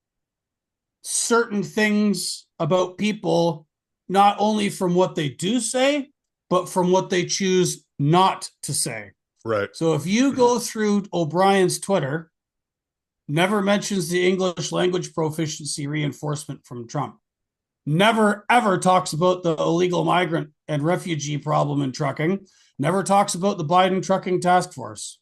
[SPEAKER 2] certain things about people not only from what they do say, but from what they choose not to say.
[SPEAKER 1] Right.
[SPEAKER 2] So if you go through O'Brien's Twitter, never mentions the English language proficiency reinforcement from Trump. Never ever talks about the illegal migrant and refugee problem in trucking. Never talks about the Biden trucking task force.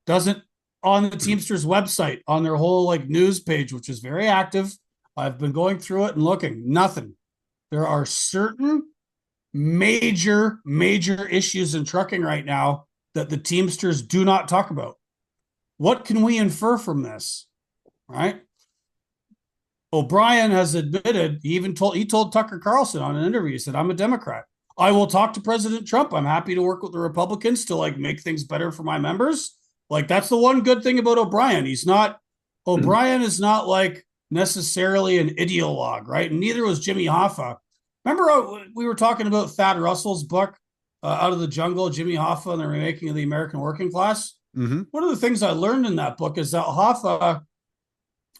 [SPEAKER 2] Doesn't on the Teamsters website, on their whole like news page, which is very active. I've been going through it and looking, nothing. There are certain major issues in trucking right now that the Teamsters do not talk about. What can we infer from this? Right? O'Brien has admitted, he told Tucker Carlson on an interview, he said, I'm a Democrat. I will talk to President Trump. I'm happy to work with the Republicans to like make things better for my members. Like that's the one good thing about O'Brien. O'Brien is not like necessarily an ideologue, right? And neither was Jimmy Hoffa. Remember we were talking about Thad Russell's book, Out of the Jungle, Jimmy Hoffa and the Remaking of the American Working Class?
[SPEAKER 1] Mm-hmm.
[SPEAKER 2] One of the things I learned in that book is that Hoffa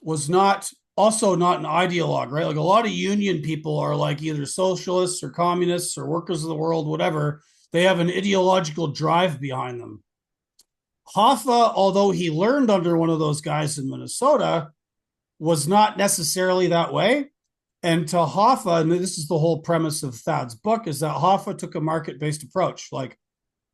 [SPEAKER 2] was not also not an ideologue, right? Like a lot of union people are like either socialists or communists or workers of the world, whatever. They have an ideological drive behind them. Hoffa, although he learned under one of those guys in Minnesota, was not necessarily that way. And to Hoffa, and this is the whole premise of Thad's book, is that Hoffa took a market-based approach. Like,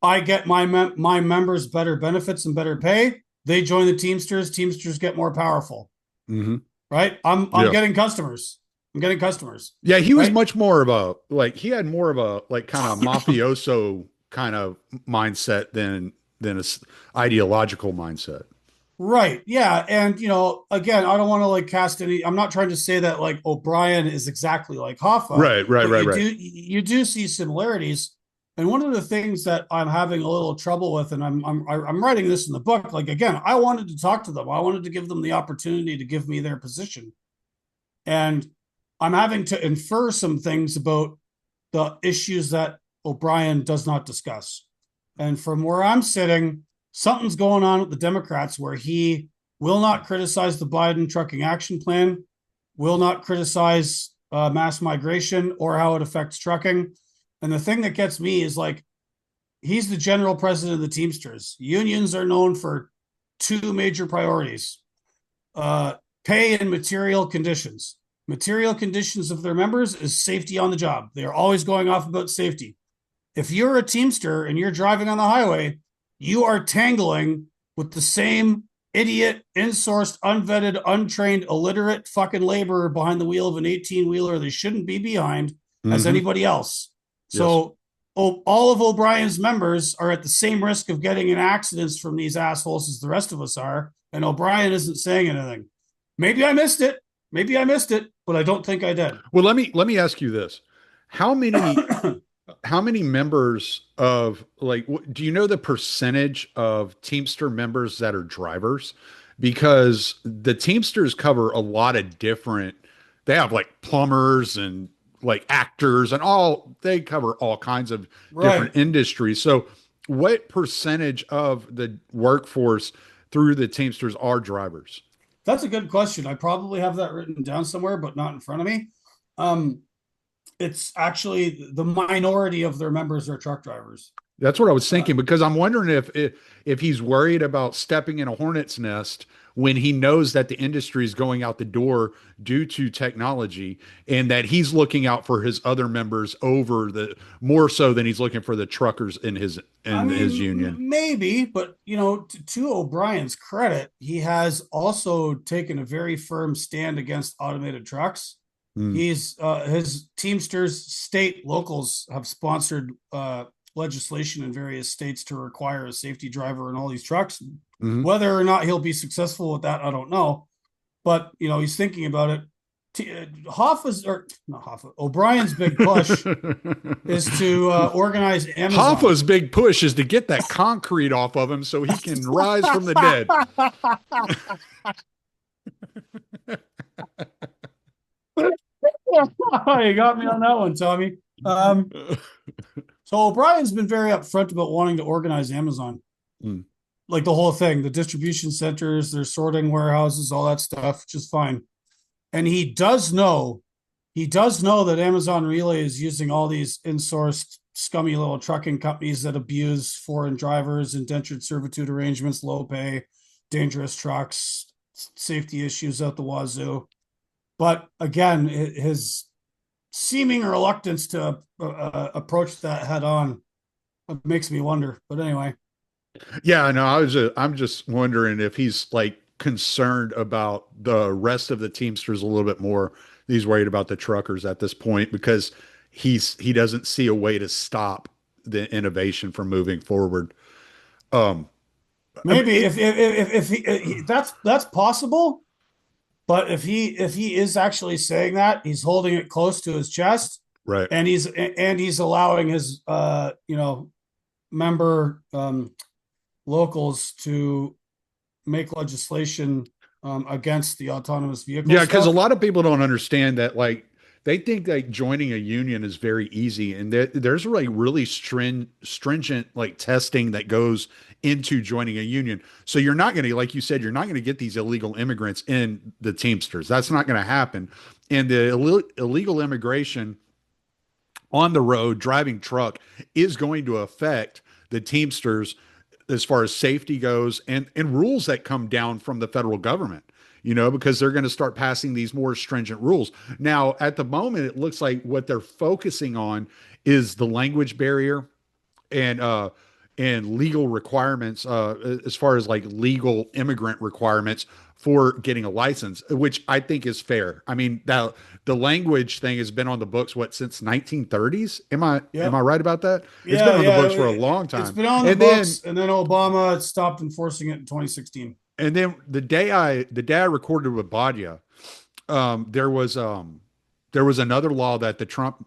[SPEAKER 2] I get my members better benefits and better pay. They join the Teamsters. Teamsters get more powerful.
[SPEAKER 1] Mm-hmm.
[SPEAKER 2] Right? I'm
[SPEAKER 1] Yeah.
[SPEAKER 2] getting customers. I'm getting customers.
[SPEAKER 1] Yeah, he was
[SPEAKER 2] Right?
[SPEAKER 1] much more of a like he had more of a like kind of mafioso kind of mindset than a ideological mindset.
[SPEAKER 2] Right. Yeah. And again, I don't want to like cast any. I'm not trying to say that like O'Brien is exactly like Hoffa,
[SPEAKER 1] Right, right,
[SPEAKER 2] but
[SPEAKER 1] right, right.
[SPEAKER 2] you do see similarities. And one of the things that I'm having a little trouble with, and I'm writing this in the book. Like again, I wanted to talk to them. I wanted to give them the opportunity to give me their position, and I'm having to infer some things about the issues that O'Brien does not discuss. And from where I'm sitting, something's going on with the Democrats where he will not criticize the Biden trucking action plan, will not criticize mass migration or how it affects trucking. And the thing that gets me is like, he's the general president of the Teamsters. Unions are known for two major priorities: uh, pay and material conditions. Material conditions of their members is safety on the job. They are always going off about safety. If you're a Teamster and you're driving on the highway, you are tangling with the same idiot, insourced, unvetted, untrained, illiterate fucking laborer behind the wheel of an 18 wheeler they shouldn't be behind as
[SPEAKER 1] Mm-hmm.
[SPEAKER 2] anybody else.
[SPEAKER 1] Yes.
[SPEAKER 2] So all of O'Brien's members are at the same risk of getting in accidents from these assholes as the rest of us are. And O'Brien isn't saying anything. Maybe I missed it. Maybe I missed it, but I don't think I did.
[SPEAKER 1] Well, let me ask you this. How many how many members of like do you know the percentage of Teamster members that are drivers? Because the Teamsters cover a lot of different, they have like plumbers and like actors and all, they cover all kinds of
[SPEAKER 2] Right.
[SPEAKER 1] different industries. So what percentage of the workforce through the Teamsters are drivers?
[SPEAKER 2] That's a good question. I probably have that written down somewhere, but not in front of me. Um, it's actually the minority of their members are truck drivers.
[SPEAKER 1] That's what I was
[SPEAKER 2] Uh,
[SPEAKER 1] thinking because I'm wondering if he's worried about stepping in a hornet's nest when he knows that the industry is going out the door due to technology, and that he's looking out for his other members over the more so than he's looking for the truckers
[SPEAKER 2] I
[SPEAKER 1] in his
[SPEAKER 2] mean,
[SPEAKER 1] union.
[SPEAKER 2] maybe, but to O'Brien's credit, he has also taken a very firm stand against automated trucks.
[SPEAKER 1] Mm,
[SPEAKER 2] He's his Teamsters state locals have sponsored legislation in various states to require a safety driver in all these trucks.
[SPEAKER 1] mhm.
[SPEAKER 2] Whether or not he'll be successful with that, I don't know. But he's thinking about it. Hoffa's or not Hoffa, O'Brien's big push is to organize Amazon.
[SPEAKER 1] Hoffa's big push is to get that concrete off of him so he can rise from the dead.
[SPEAKER 2] You got me on that one, Tommy. So O'Brien's been very upfront about wanting to organize Amazon,
[SPEAKER 1] Mm,
[SPEAKER 2] like the whole thing, the distribution centers, their sorting warehouses, all that stuff, which is fine. And he does know that Amazon Relay is using all these insourced, scummy little trucking companies that abuse foreign drivers, indentured servitude arrangements, low pay, dangerous trucks, safety issues out the wazoo. But again, his seeming reluctance to approach that head on makes me wonder. But anyway,
[SPEAKER 1] yeah, no, I'm just wondering if he's like concerned about the rest of the Teamsters a little bit more. He's worried about the truckers at this point because he doesn't see a way to stop the innovation from moving forward. Um, I mean,
[SPEAKER 2] maybe if that's possible. But if he is actually saying that, he's holding it close to his chest,
[SPEAKER 1] right.
[SPEAKER 2] and he's allowing his member locals to make legislation against the autonomous vehicle
[SPEAKER 1] Yeah, because a
[SPEAKER 2] stuff.
[SPEAKER 1] lot of people don't understand that. Like, they think like joining a union is very easy, and there's like really stringent like testing that goes into joining a union. So you're not going to, like you said, you're not going to get these illegal immigrants in the Teamsters. That's not going to happen. And the illegal immigration on the road driving truck is going to affect the Teamsters as far as safety goes, and rules that come down from the federal government, because they're going to start passing these more stringent rules. Now, at the moment, it looks like what they're focusing on is the language barrier and legal requirements, as far as like legal immigrant requirements for getting a license, which I think is fair. I mean, the language thing has been on the books what since 1930s. Am I
[SPEAKER 2] Yep.
[SPEAKER 1] right about that? It's been
[SPEAKER 2] Yeah,
[SPEAKER 1] on the
[SPEAKER 2] yeah.
[SPEAKER 1] books for a long
[SPEAKER 2] It's
[SPEAKER 1] time.
[SPEAKER 2] been on the
[SPEAKER 1] And then
[SPEAKER 2] books, and then Obama stopped enforcing it in 2016.
[SPEAKER 1] and then the day I recorded with Badia, there was another law that the Trump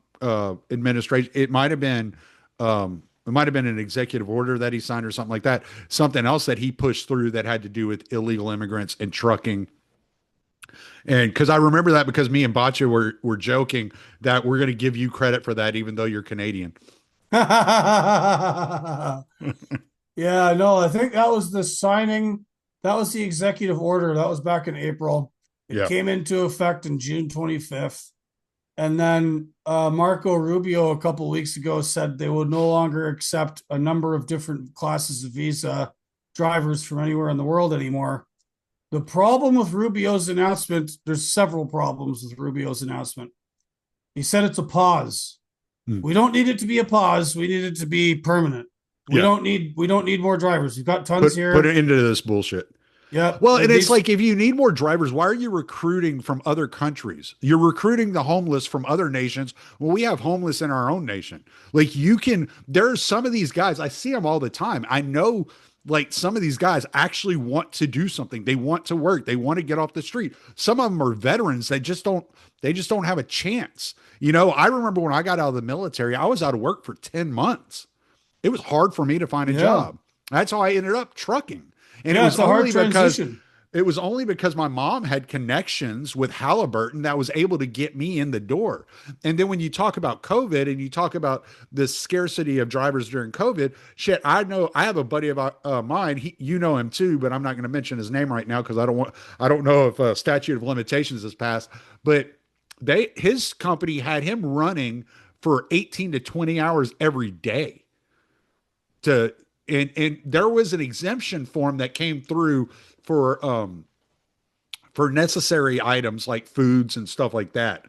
[SPEAKER 1] administration, it might have been an executive order that he signed or something like that. Something else that he pushed through that had to do with illegal immigrants and trucking. And because I remember that because me and Bacha were joking that we're going to give you credit for that, even though you're Canadian.
[SPEAKER 2] Yeah, no, I think that was the signing. That was the executive order. That was back in April. It
[SPEAKER 1] Yeah.
[SPEAKER 2] came into effect on June 25th. And then Marco Rubio a couple of weeks ago said they would no longer accept a number of different classes of visa drivers from anywhere in the world anymore. The problem with Rubio's announcement, there's several problems with Rubio's announcement. He said it's a pause.
[SPEAKER 1] Mm.
[SPEAKER 2] We don't need it to be a pause. We need it to be permanent. We
[SPEAKER 1] Yeah.
[SPEAKER 2] don't need we don't need more drivers. We've got tons
[SPEAKER 1] Put
[SPEAKER 2] here.
[SPEAKER 1] it into this bullshit.
[SPEAKER 2] Yep.
[SPEAKER 1] Well, and
[SPEAKER 2] It
[SPEAKER 1] it's
[SPEAKER 2] needs
[SPEAKER 1] like if you need more drivers, why are you recruiting from other countries? You're recruiting the homeless from other nations. Well, we have homeless in our own nation. Like you can, there are some of these guys, I see them all the time. I know like some of these guys actually want to do something. They want to work. They want to get off the street. Some of them are veterans. They just don't have a chance. You know, I remember when I got out of the military, I was out of work for 10 months. It was hard for me to find a
[SPEAKER 2] yeah.
[SPEAKER 1] job. That's how I ended up trucking. And
[SPEAKER 2] Yeah, it's a hard transition.
[SPEAKER 1] it was only because my mom had connections with Halliburton that was able to get me in the door. And then when you talk about COVID and you talk about the scarcity of drivers during COVID, shit, I know I have a buddy of mine. You know him too, but I'm not going to mention his name right now because I don't know if a statute of limitations has passed. But his company had him running for 18 to 20 hours every day to and there was an exemption form that came through for necessary items like foods and stuff like that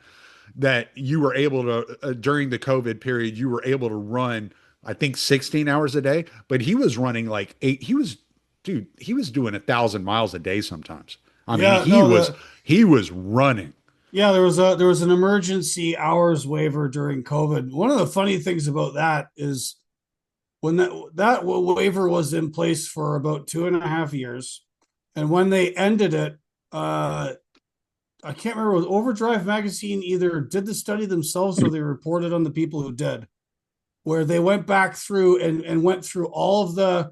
[SPEAKER 1] that you were able to during the COVID period you were able to run I think 16 hours a day, but he was running like eight. He was doing 1,000 miles a day sometimes. I mean,
[SPEAKER 2] Yeah, no, the
[SPEAKER 1] he was running.
[SPEAKER 2] yeah, there was an emergency hours waiver during COVID. One of the funny things about that is when that waiver was in place for about 2.5 years, and when they ended it, I can't remember. Was Overdrive magazine either did the study themselves or they reported on the people who did, where they went back through and went through all of the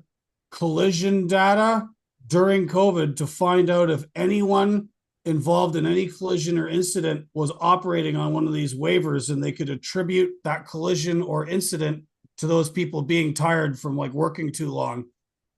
[SPEAKER 2] collision data during COVID to find out if anyone involved in any collision or incident was operating on one of these waivers, and they could attribute that collision or incident to those people being tired from like working too long.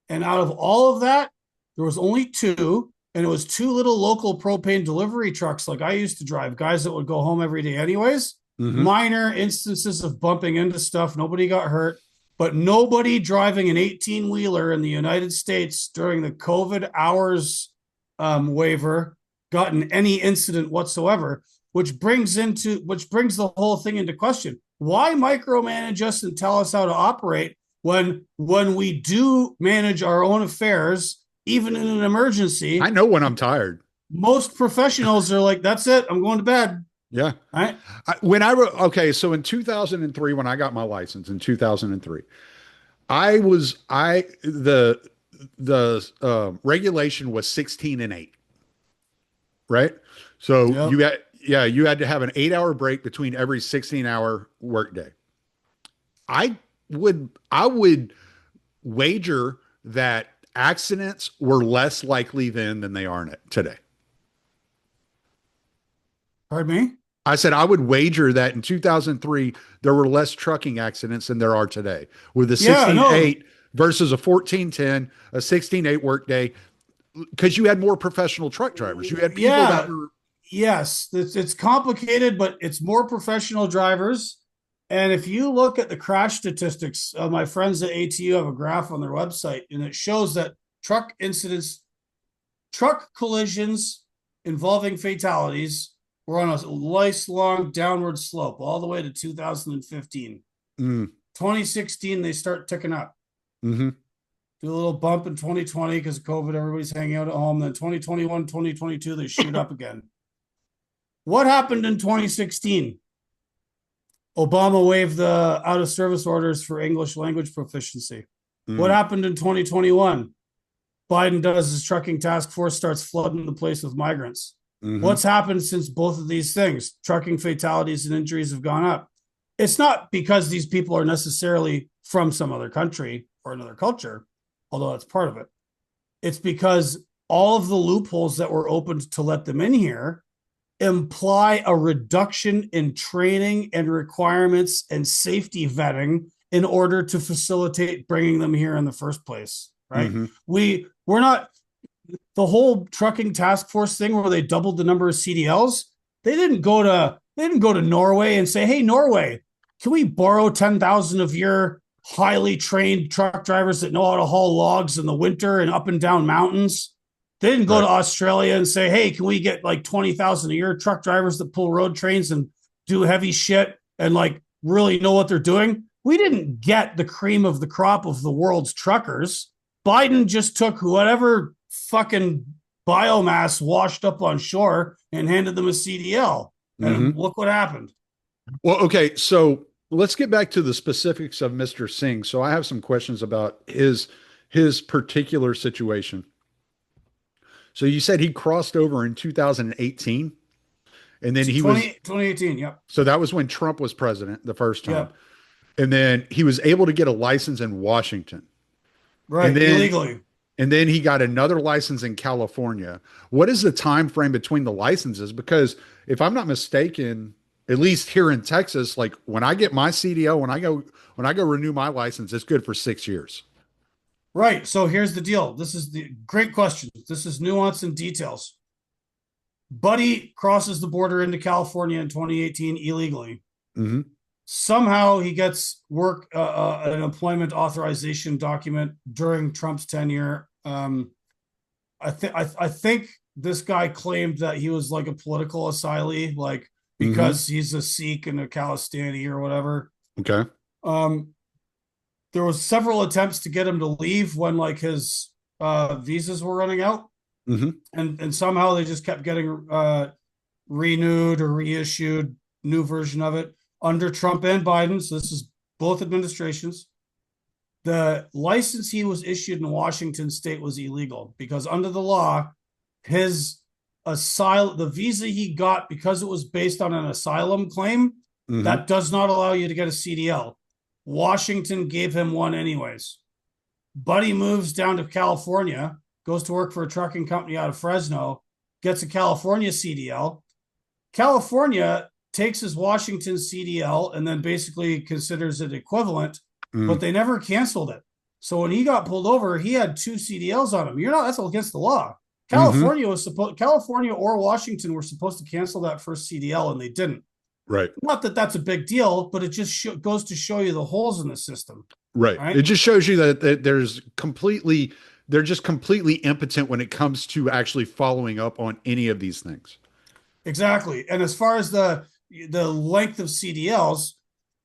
[SPEAKER 2] And out of all of that, there was only two, and it was two little local propane delivery trucks like I used to drive, guys that would go home every day anyways.
[SPEAKER 1] Mm-hmm.
[SPEAKER 2] Minor instances of bumping into stuff. Nobody got hurt, but nobody driving an 18-wheeler in the United States during the COVID hours waiver got in any incident whatsoever, which brings the whole thing into question. Why micromanage us and tell us how to operate when we do manage our own affairs, even in an emergency?
[SPEAKER 1] I know when I'm tired.
[SPEAKER 2] Most professionals are like, that's it, I'm going to bed.
[SPEAKER 1] Yeah.
[SPEAKER 2] Right.
[SPEAKER 1] Okay. So in 2003, when I got my license in 2003, the regulation was 16 and 8, right? So
[SPEAKER 2] Yep.
[SPEAKER 1] you had to have an 8-hour break between every 16-hour workday. I would wager that accidents were less likely then than they are today.
[SPEAKER 2] Pardon me?
[SPEAKER 1] I said I would wager that in 2003 there were less trucking accidents than there are today with a 16-8 versus a 14-10, a 16-8 workday, because you had more professional truck drivers. You had people that were
[SPEAKER 2] yes, it's complicated, but it's more professional drivers. And if you look at the crash statistics, my friends at ATU have a graph on their website, and it shows that truck collisions involving fatalities were on a nice long downward slope all the way to 2015. 2016, they start ticking up.
[SPEAKER 1] Mm-hmm.
[SPEAKER 2] Do a little bump in 2020 because of COVID, everybody's hanging out at home. Then 2021, 2022, they shoot up again. What happened in 2016? Obama waived the out of service orders for English language proficiency. What happened in 2021? Biden does his trucking task force, starts flooding the place with migrants. What's happened since both of these things? Trucking fatalities and injuries have gone up. It's not because these people are necessarily from some other country or another culture, although that's part of it. It's because all of the loopholes that were opened to let them in here imply a reduction in training and requirements and safety vetting in order to facilitate bringing them here in the first place, right? We're not the whole trucking task force thing where they doubled the number of CDLs. They didn't go to Norway and say, "Hey, Norway, can we borrow 10,000 of your highly trained truck drivers that know how to haul logs in the winter and up and down mountains?" They didn't go
[SPEAKER 1] Right.
[SPEAKER 2] to Australia and say, "Hey, can we get like 20,000 a year truck drivers that pull road trains and do heavy shit and like really know what they're doing?" We didn't get the cream of the crop of the world's truckers. Biden just took whatever fucking biomass washed up on shore and handed them a CDL. And
[SPEAKER 1] Mm-hmm.
[SPEAKER 2] look what happened.
[SPEAKER 1] Well, okay, so let's get back to the specifics of Mr. Singh. So I have some questions about his particular situation. So you said he crossed over in 2018, and then he was
[SPEAKER 2] 2018. Yep.
[SPEAKER 1] so that was when Trump was president the first time.
[SPEAKER 2] Yep.
[SPEAKER 1] And then he was able to get a license in Washington. And
[SPEAKER 2] Right.
[SPEAKER 1] then
[SPEAKER 2] Illegally.
[SPEAKER 1] and then he got another license in California. What is the time frame between the licenses? Because if I'm not mistaken, at least here in Texas, like when I get my CDL, when I go renew my license, it's good for 6 years.
[SPEAKER 2] Right. So here's the deal. This is the great question. This is nuance and details. Buddy crosses the border into California in 2018 illegally.
[SPEAKER 1] Hmm.
[SPEAKER 2] Somehow he gets work an employment authorization document during Trump's tenure. I think this guy claimed that he was like a political asylee, like
[SPEAKER 1] Hmm.
[SPEAKER 2] because he's a Sikh and a Khalistani or whatever.
[SPEAKER 1] Okay.
[SPEAKER 2] Um, there was several attempts to get him to leave when like his visas were running out,
[SPEAKER 1] Hmm.
[SPEAKER 2] and somehow they just kept getting renewed or reissued, new version of it under Trump and Biden. So this is both administrations. The license he was issued in Washington state was illegal because under the law, his the visa he got because it was based on an asylum claim,
[SPEAKER 1] Hmm.
[SPEAKER 2] that does not allow you to get a CDL. Washington gave him one anyways. Buddy moves down to California, goes to work for a trucking company out of Fresno, gets a California CDL. California takes his Washington CDL and then basically considers it equivalent, but
[SPEAKER 1] Mm.
[SPEAKER 2] they never canceled it. So when he got pulled over, he had two CDLs on him. You're not, that's against the law.
[SPEAKER 1] Hmm.
[SPEAKER 2] California or Washington were supposed to cancel that first CDL and they didn't.
[SPEAKER 1] Right.
[SPEAKER 2] Not that that's a big deal, but it just goes to show you the holes in the system,
[SPEAKER 1] Right. It
[SPEAKER 2] right?
[SPEAKER 1] just shows you that they're just completely impotent when it comes to actually following up on any of these things.
[SPEAKER 2] Exactly. And as far as the length of CDLs,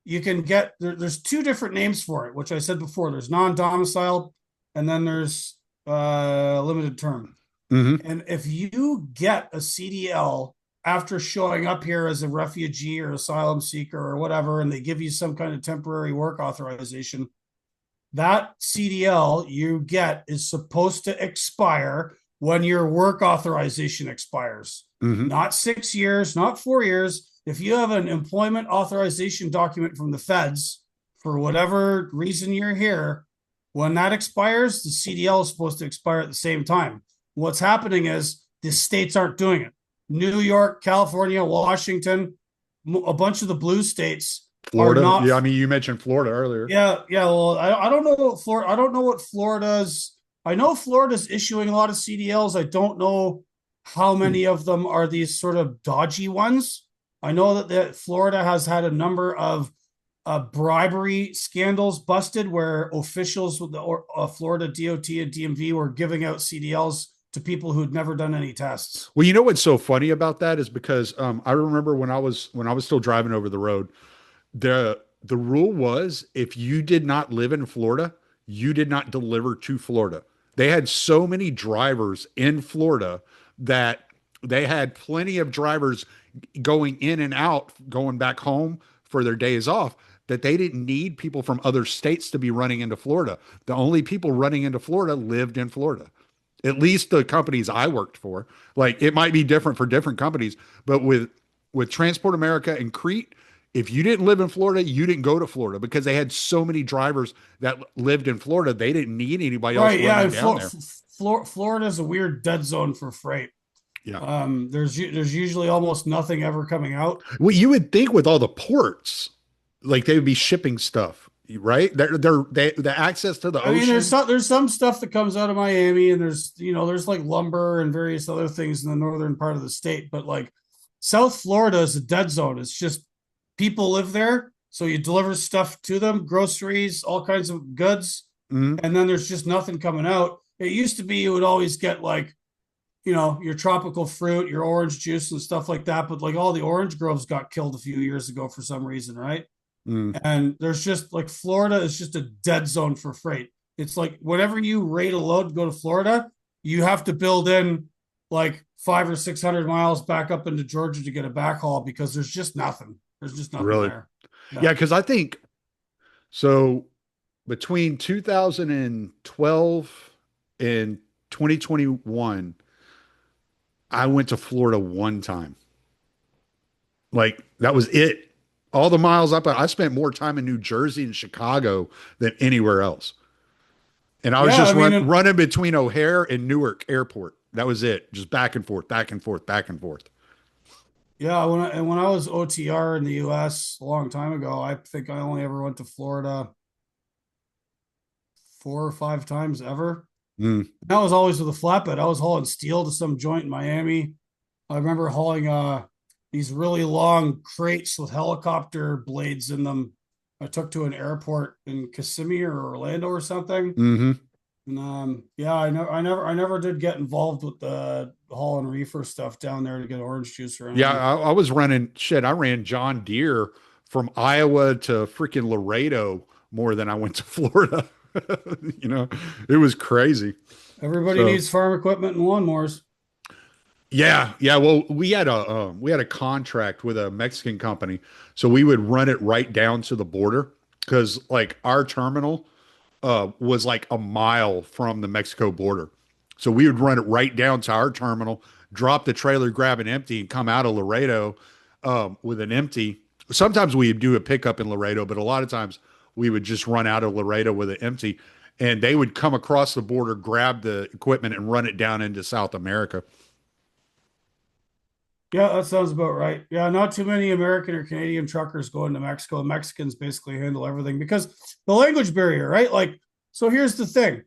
[SPEAKER 2] you can get there's two different names for it, which I said before. There's non-domiciled, and then there's limited term.
[SPEAKER 1] Hmm.
[SPEAKER 2] And if you get a CDL after showing up here as a refugee or asylum seeker or whatever, and they give you some kind of temporary work authorization, that CDL you get is supposed to expire when your work authorization expires.
[SPEAKER 1] Hmm.
[SPEAKER 2] Not 6 years, not 4 years. If you have an employment authorization document from the feds for whatever reason you're here, when that expires, the CDL is supposed to expire at the same time. What's happening is the states aren't doing it. New York, California, Washington, a bunch of the blue states are
[SPEAKER 1] Florida.
[SPEAKER 2] not.
[SPEAKER 1] Yeah. I mean, you mentioned Florida earlier.
[SPEAKER 2] Yeah, yeah. Well, I don't know what Florida. I don't know what Florida's. I know Florida's issuing a lot of CDLs. I don't know how many of them are these sort of dodgy ones. I know that Florida has had a number of bribery scandals busted where officials with the Florida DOT and DMV were giving out CDLs to people who'd never done any tests.
[SPEAKER 1] Well, you know what's so funny about that is because I remember when I was still driving over the road, the rule was if you did not live in Florida, you did not deliver to Florida. They had so many drivers in Florida that they had plenty of drivers going in and out, going back home for their days off, that they didn't need people from other states to be running into Florida. The only people running into Florida lived in Florida. At least the companies I worked for. Like it might be different for different companies, but with Transport America and Crete, if you didn't live in Florida, you didn't go to Florida because they had so many drivers that lived in Florida. They didn't need anybody else
[SPEAKER 2] Right? Yeah,
[SPEAKER 1] running
[SPEAKER 2] and
[SPEAKER 1] down there.
[SPEAKER 2] Florida is a weird dead zone for freight.
[SPEAKER 1] Yeah.
[SPEAKER 2] There's usually almost nothing ever coming out.
[SPEAKER 1] Well, you would think with all the ports, like they would be shipping stuff, right? The access to the
[SPEAKER 2] I mean,
[SPEAKER 1] ocean.
[SPEAKER 2] there's some stuff that comes out of Miami, and there's like lumber and various other things in the northern part of the state, but like South Florida is a dead zone. It's just people live there, so you deliver stuff to them, groceries, all kinds of goods,
[SPEAKER 1] Mhm.
[SPEAKER 2] and then there's just nothing coming out. It used to be you would always get like your tropical fruit, your orange juice and stuff like that, but like all the orange groves got killed a few years ago for some reason, right?
[SPEAKER 1] Mm.
[SPEAKER 2] And there's just like Florida is just a dead zone for freight. It's like whenever you rate a load to go to Florida, you have to build in like 500 or 600 miles back up into Georgia to get a backhaul because there's just nothing. There's just nothing
[SPEAKER 1] Really?
[SPEAKER 2] there. Yeah.
[SPEAKER 1] Yeah, because I think so between 2012 and 2021, I went to Florida one time. Like that was it. All the miles up, I spent more time in New Jersey and Chicago than anywhere else. And I was
[SPEAKER 2] Yeah. I
[SPEAKER 1] just
[SPEAKER 2] mean,
[SPEAKER 1] running between O'Hare and Newark Airport. That was it. Just back and forth, back and forth, back and forth.
[SPEAKER 2] yeah. When I was OTR in the US a long time ago, I think I only ever went to Florida 4 or 5 times ever.
[SPEAKER 1] Mm,
[SPEAKER 2] That was always with a flatbed. I was hauling steel to some joint in Miami. I remember hauling these really long crates with helicopter blades in them. I took to an airport in Kissimmee or Orlando or something.
[SPEAKER 1] hmm.
[SPEAKER 2] And yeah, I never did get involved with the hauling reefer stuff down there to get orange juice or
[SPEAKER 1] Yeah,
[SPEAKER 2] anything.
[SPEAKER 1] I was running shit. I ran John Deere from Iowa to freaking Laredo more than I went to Florida. You know, it was crazy.
[SPEAKER 2] Everybody
[SPEAKER 1] So
[SPEAKER 2] needs farm equipment and lawnmowers.
[SPEAKER 1] yeah, yeah. Well, we had a contract with a Mexican company, so we would run it right down to the border because like our terminal was like a mile from the Mexico border. So we would run it right down to our terminal, drop the trailer, grab an empty, and come out of Laredo with an empty. Sometimes we would do a pickup in Laredo, but a lot of times we would just run out of Laredo with an empty. And they would come across the border, grab the equipment, and run it down into South America.
[SPEAKER 2] Yeah, that sounds about right. Yeah, not too many American or Canadian truckers go into Mexico. The Mexicans basically handle everything because the language barrier, right? Like, so here's the thing.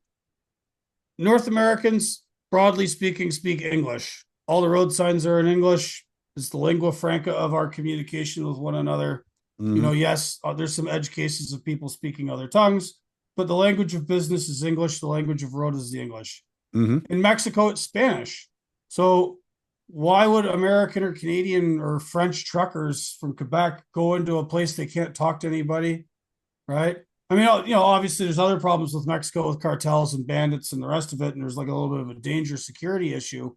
[SPEAKER 2] North Americans, broadly speaking, speak English. All the road signs are in English. It's the lingua franca of our communication with one another.
[SPEAKER 1] Hmm.
[SPEAKER 2] Yes, there's some edge cases of people speaking other tongues, but the language of business is English. The language of road is the English.
[SPEAKER 1] Hmm.
[SPEAKER 2] In Mexico, it's Spanish. So why would American or Canadian or French truckers from Quebec go into a place they can't talk to anybody, right? I mean, obviously there's other problems with Mexico with cartels and bandits and the rest of it, and there's like a little bit of a danger security issue.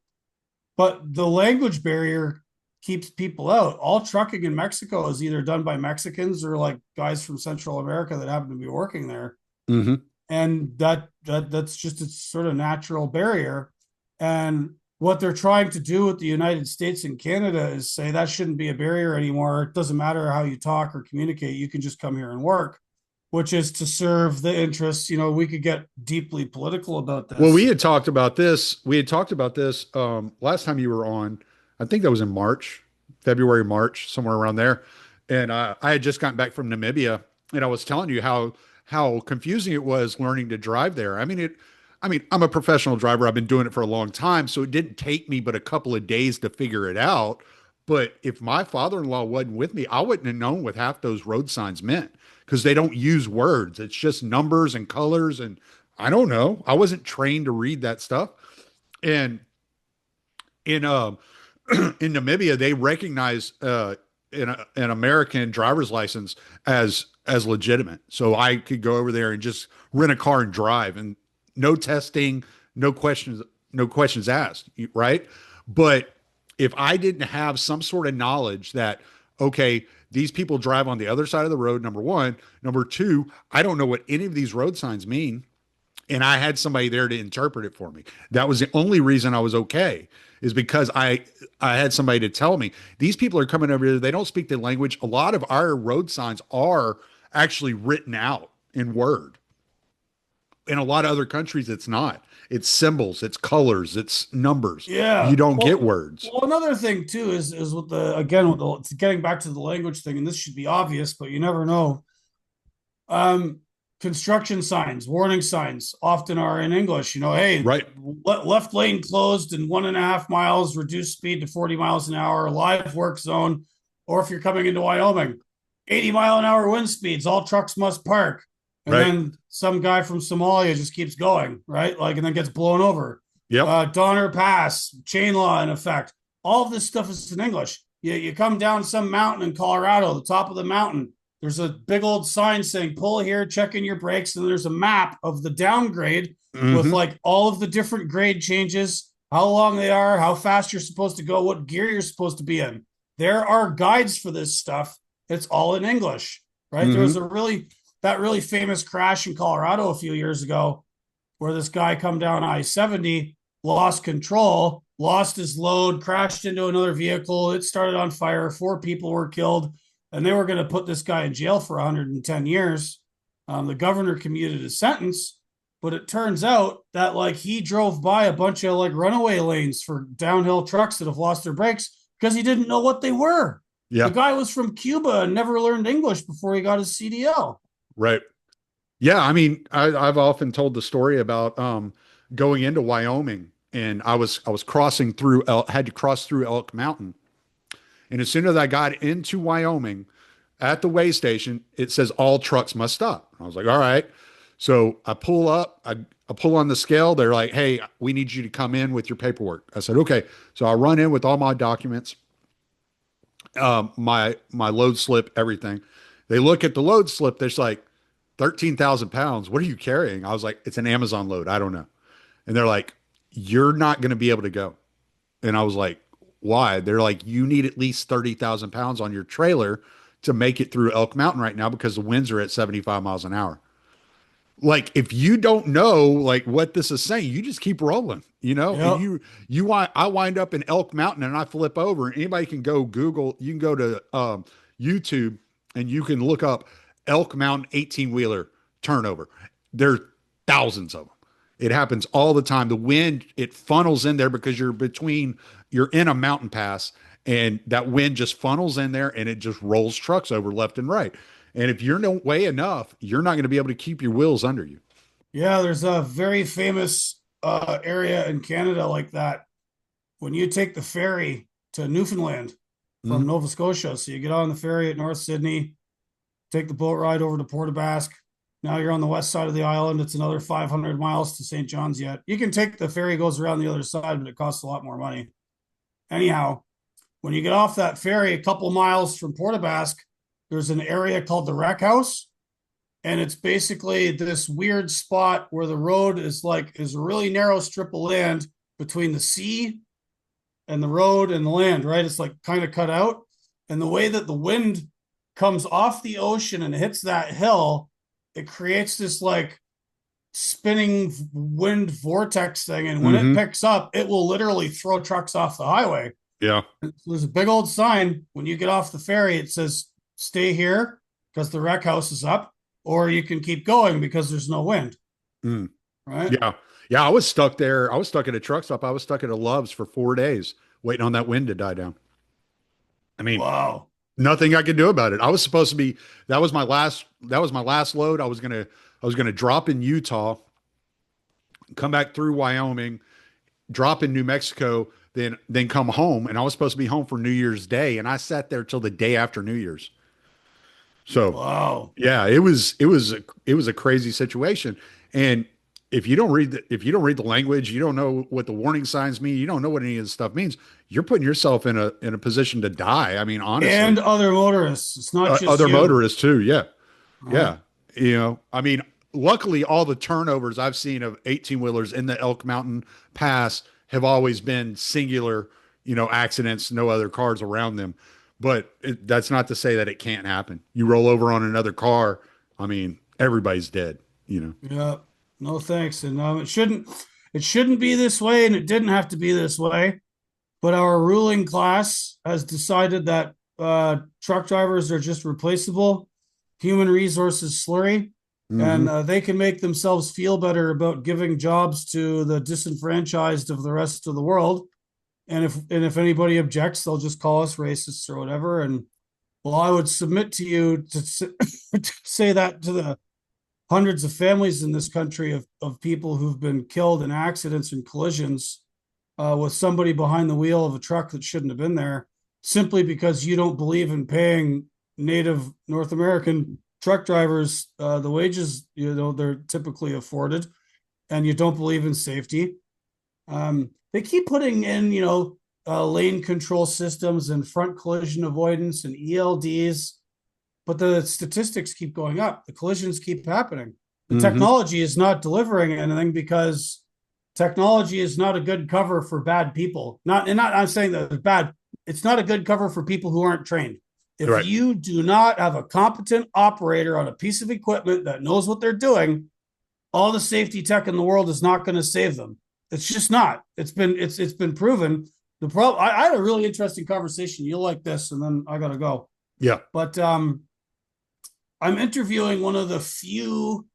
[SPEAKER 2] But the language barrier keeps people out. All trucking in Mexico is either done by Mexicans or like guys from Central America that happen to be working there,
[SPEAKER 1] Hmm.
[SPEAKER 2] and that's just a sort of natural barrier. And what they're trying to do with the United States and Canada is say that shouldn't be a barrier anymore. It doesn't matter how you talk or communicate, you can just come here and work, which is to serve the interests. We could get deeply political about
[SPEAKER 1] Well, we
[SPEAKER 2] this.
[SPEAKER 1] had talked about this. We had talked about this last time you were on. I think that was in March, February, March, somewhere around there. And I had just gotten back from Namibia, and I was telling you how confusing it was learning to drive there. I mean, it. I mean, I'm a professional driver. I've been doing it for a long time, so it didn't take me but a couple of days to figure it out. But if my father-in-law wasn't with me, I wouldn't have known what half those road signs meant because they don't use words. It's just numbers and colors and I don't know. I wasn't trained to read that stuff. And in in Namibia, they recognize an American driver's license as legitimate. So I could go over there and just rent a car and drive, and no testing, no questions asked, right? But if I didn't have some sort of knowledge that okay, these people drive on the other side of the road, number one, number two, I don't know what any of these road signs mean and I had somebody there to interpret it for me. That was the only reason I was okay is because I had somebody to tell me these people are coming over here. They don't speak the language. A lot of our road signs are actually written out in Word. In a lot of other countries, it's not. It's symbols, it's colors, it's numbers. You
[SPEAKER 2] Yeah.
[SPEAKER 1] don't get
[SPEAKER 2] Well,
[SPEAKER 1] words.
[SPEAKER 2] well, another thing too is with the again with the it's getting back to the language thing, and this should be obvious, but you never know. Um, Construction signs, warning signs often are in English. Hey,
[SPEAKER 1] Right.
[SPEAKER 2] left lane closed in 1.5 miles, reduce speed to 40 miles an hour, live work zone. Or if you're coming into Wyoming, 80-mile-an-hour wind speeds, all trucks must park. And
[SPEAKER 1] Right.
[SPEAKER 2] then some guy from Somalia just keeps going, right? Like, and then gets blown over.
[SPEAKER 1] Yep.
[SPEAKER 2] Donner Pass, chain law in effect. All of this stuff is in English. You come down some mountain in Colorado, the top of the mountain, there's a big old sign saying pull here, check in your brakes, and there's a map of the downgrade with
[SPEAKER 1] Hmm.
[SPEAKER 2] like all of the different grade changes, how long they are, how fast you're supposed to go, what gear you're supposed to be in. There are guides for this stuff. It's all in English, right? There was
[SPEAKER 1] Hmm.
[SPEAKER 2] a really famous crash in Colorado a few years ago where this guy come down I-70, lost control, lost his load, crashed into another vehicle. It started on fire. 4 people were killed, and they were going to put this guy in jail for 110 years. The governor commuted his sentence, but it turns out that like he drove by a bunch of like runaway lanes for downhill trucks that have lost their brakes because he didn't know what they were. The
[SPEAKER 1] Yeah.
[SPEAKER 2] guy was from Cuba and never learned English before he got his CDL.
[SPEAKER 1] Right. Yeah. I mean, I've often told the story about going into Wyoming, and I was crossing through had to cross through Elk Mountain. And as soon as I got into Wyoming at the way station, it says all trucks must stop. I was like, all right. So I pull up, I pull on the scale. They're like, hey, we need you to come in with your paperwork. I said, okay. So I run in with all my documents, my load slip, everything. They look at the load slip. There's like 13,000 pounds. What are you carrying? I was like, it's an Amazon load. I don't know. And they're like, you're not going to be able to go. And I was like, why? They're like, you need at least 30,000 pounds on your trailer to make it through Elk Mountain right now because the winds are at 75 miles an hour. Like, if you don't know like what this is saying, you just keep rolling, and
[SPEAKER 2] Yep.
[SPEAKER 1] I wind up in Elk Mountain and I flip over, and anybody can go Google, you can go to YouTube and you can look up Elk Mountain 18 wheeler turnover. There are thousands of them. It happens all the time. The wind, it funnels in there because you're in a mountain pass, and that wind just funnels in there and it just rolls trucks over left and right. And if you're no way enough, you're not going to be able to keep your wheels under you.
[SPEAKER 2] Yeah, there's a very famous area in Canada like that. When you take the ferry to Newfoundland from
[SPEAKER 1] Mm,
[SPEAKER 2] Nova Scotia, so you get on the ferry at North Sydney, take the boat ride over to Port aux Basques. Now you're on the west side of the island. It's another 500 miles to St. John's yet. You can take the ferry, goes around the other side, but it costs a lot more money. Anyhow, when you get off that ferry a couple miles from Port aux Basques, there's an area called the Wreck House, and it's basically this weird spot where the road is a really narrow strip of land between the sea and the road and the land, right? It's like kind of cut out. And the way that the wind comes off the ocean and hits that hill, it creates this like spinning wind vortex thing. And when it
[SPEAKER 1] hmm.
[SPEAKER 2] picks up, it will literally throw trucks off the highway.
[SPEAKER 1] Yeah.
[SPEAKER 2] So there's a big old sign when you get off the ferry. It says, stay here because the wreck house is up, or you can keep going because there's no wind,
[SPEAKER 1] Mm,
[SPEAKER 2] right?
[SPEAKER 1] yeah. Yeah. I was stuck there. I was stuck at a truck stop. I was stuck at a Love's for 4 days waiting on that wind to die down. I mean,
[SPEAKER 2] Wow.
[SPEAKER 1] nothing I could do about it. I was supposed to be, that was my last load. I was going to drop in Utah, come back through Wyoming, drop in New Mexico, then come home. And I was supposed to be home for New Year's Day. And I sat there till the day after New Year's. So
[SPEAKER 2] Wow.
[SPEAKER 1] yeah, it was a crazy situation. And if you don't read the language, you don't know what the warning signs mean, you don't know what any of this stuff means, you're putting yourself in a position to die. I mean, honestly.
[SPEAKER 2] And other motorists. It's not just
[SPEAKER 1] Other
[SPEAKER 2] you,
[SPEAKER 1] motorists too. Yeah.
[SPEAKER 2] right?
[SPEAKER 1] Yeah. I mean, luckily all the turnovers I've seen of 18 wheelers in the Elk Mountain Pass have always been singular, accidents, no other cars around them. But that's not to say that it can't happen. You roll over on another car. I mean, everybody's dead.
[SPEAKER 2] Yeah. No thanks. And it shouldn't be this way, and it didn't have to be this way. But our ruling class has decided that truck drivers are just replaceable, human resources slurry, and
[SPEAKER 1] Hmm.
[SPEAKER 2] they can make themselves feel better about giving jobs to the disenfranchised of the rest of the world. And if anybody objects, they'll just call us racists or whatever. And Well, I would submit to you to say that to the hundreds of families in this country of people who've been killed in accidents and collisions with somebody behind the wheel of a truck that shouldn't have been there, simply because you don't believe in paying native North American truck drivers the wages they're typically afforded, and you don't believe in safety. They keep putting in lane control systems and front collision avoidance and ELDs, but the statistics keep going up. The collisions keep happening. The
[SPEAKER 1] Mm-hmm.
[SPEAKER 2] technology is not delivering anything because technology is not a good cover for bad people. Not I'm saying that it's bad. It's not a good cover for people who aren't trained. If
[SPEAKER 1] Right.
[SPEAKER 2] you do not have a competent operator on a piece of equipment that knows what they're doing, all the safety tech in the world is not going to save them. It's just not. It's been proven. The problem. I had a really interesting conversation. You'll like this, and then I gotta go.
[SPEAKER 1] Yeah.
[SPEAKER 2] But I'm interviewing one of the few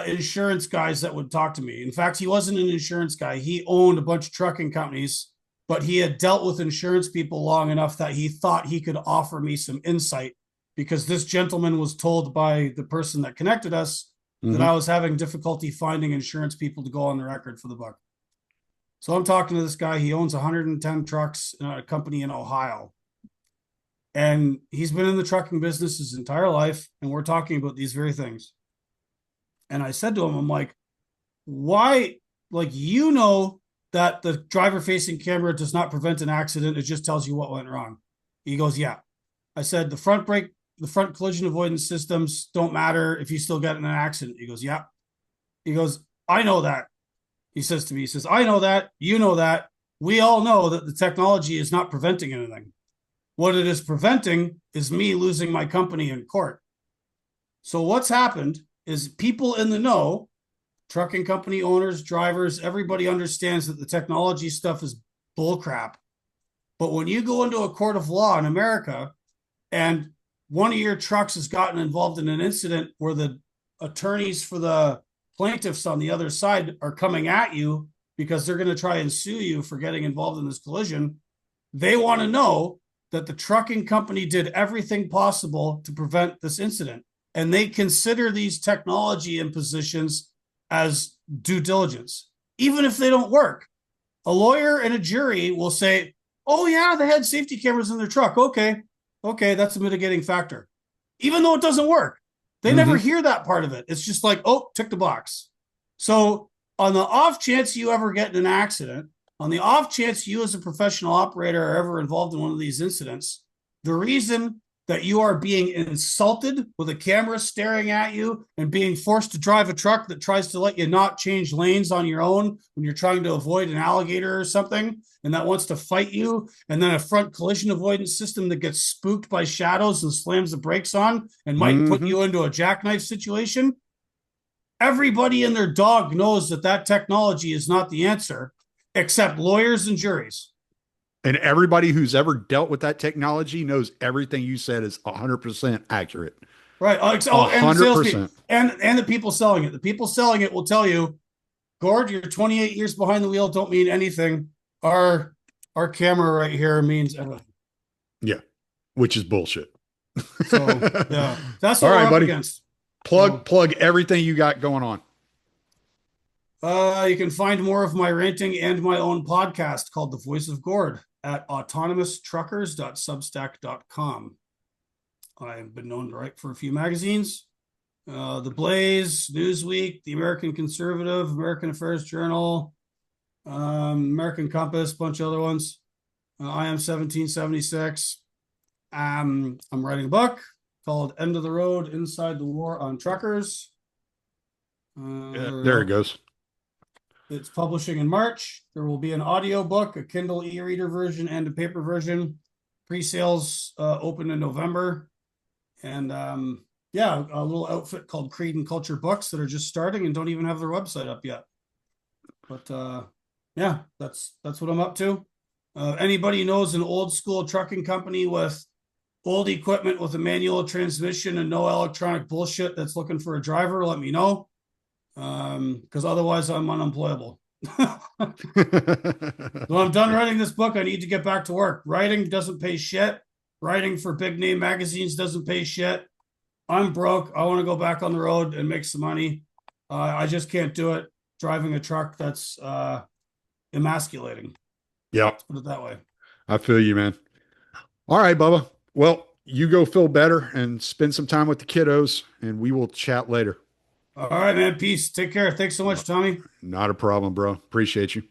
[SPEAKER 2] insurance guys that would talk to me. In fact, he wasn't an insurance guy. He owned a bunch of trucking companies, but he had dealt with insurance people long enough that he thought he could offer me some insight, because this gentleman was told by the person that connected us that
[SPEAKER 1] Mm-hmm.
[SPEAKER 2] I was having difficulty finding insurance people to go on the record for the book. So I'm talking to this guy. He owns 110 trucks in a company in Ohio. And he's been in the trucking business his entire life. And we're talking about these very things. And I said to him, I'm like, why? Like, that the driver facing camera does not prevent an accident. It just tells you what went wrong. He goes, yeah. I said, the front collision avoidance systems don't matter if you still get in an accident. He goes, yeah. He goes, I know that. He says to me, he says, I know that. You know that. We all know that the technology is not preventing anything. What it is preventing is me losing my company in court. So what's happened is people in the know, trucking company owners, drivers, everybody understands that the technology stuff is bullcrap. But when you go into a court of law in America and one of your trucks has gotten involved in an incident where the attorneys for the plaintiffs on the other side are coming at you because they're going to try and sue you for getting involved in this collision, they want to know that the trucking company did everything possible to prevent this incident. And they consider these technology impositions as due diligence, even if they don't work. A lawyer and a jury will say, oh, yeah, they had safety cameras in their truck. Okay, that's a mitigating factor, even though it doesn't work. They never
[SPEAKER 1] Mm-hmm.
[SPEAKER 2] hear that part of it. It's just like, oh, tick the box. So, on the off chance you ever get in an accident, on the off chance you as a professional operator are ever involved in one of these incidents, the reason that you are being insulted with a camera staring at you and being forced to drive a truck that tries to let you not change lanes on your own when you're trying to avoid an alligator or something, and that wants to fight you, and then a front collision avoidance system that gets spooked by shadows and slams the brakes on and might put
[SPEAKER 1] Mm-hmm.
[SPEAKER 2] you into a jackknife situation. Everybody and their dog knows that technology is not the answer, except lawyers and juries.
[SPEAKER 1] And everybody who's ever dealt with that technology knows everything you said is 100% accurate.
[SPEAKER 2] Right.
[SPEAKER 1] A
[SPEAKER 2] And the
[SPEAKER 1] hundred
[SPEAKER 2] salespeople
[SPEAKER 1] percent.
[SPEAKER 2] and the people selling it. The people selling it will tell you, Gord, you're 28 years behind the wheel don't mean anything. Our camera right here means everything.
[SPEAKER 1] Yeah, which is bullshit.
[SPEAKER 2] So yeah, that's
[SPEAKER 1] All
[SPEAKER 2] what we're
[SPEAKER 1] right,
[SPEAKER 2] up
[SPEAKER 1] buddy.
[SPEAKER 2] against.
[SPEAKER 1] Plug
[SPEAKER 2] So
[SPEAKER 1] plug everything you got going on.
[SPEAKER 2] you can find more of my ranting and my own podcast called The Voice of Gord at autonomoustruckers.substack.com. I've been known to write for a few magazines. The Blaze, Newsweek, The American Conservative, American Affairs Journal, American Compass, a bunch of other ones. I am 1776. I'm writing a book called End of the Road Inside the War on Truckers.
[SPEAKER 1] Yeah, there it goes.
[SPEAKER 2] It's publishing in March. There will be an audio book, a Kindle e-reader version, and a paper version. Pre-sales open in November. And yeah, a little outfit called Creed and Culture Books that are just starting and don't even have their website up yet. But yeah, that's what I'm up to. Anybody knows an old school trucking company with old equipment with a manual transmission and no electronic bullshit that's looking for a driver, let me know. Because otherwise I'm unemployable. So I'm done writing this book. I need to get back to work. Writing doesn't pay shit. Writing for big name magazines doesn't pay shit. I'm broke. I want to go back on the road and make some money. I just can't do it driving a truck that's emasculating.
[SPEAKER 1] Yep.
[SPEAKER 2] Let's put it that way.
[SPEAKER 1] I feel you, man. All right, Bubba. Well, you go feel better and spend some time with the kiddos, and we will chat later.
[SPEAKER 2] All right, man. Peace. Take care. Thanks so much, Tommy.
[SPEAKER 1] Not a problem, bro. Appreciate you.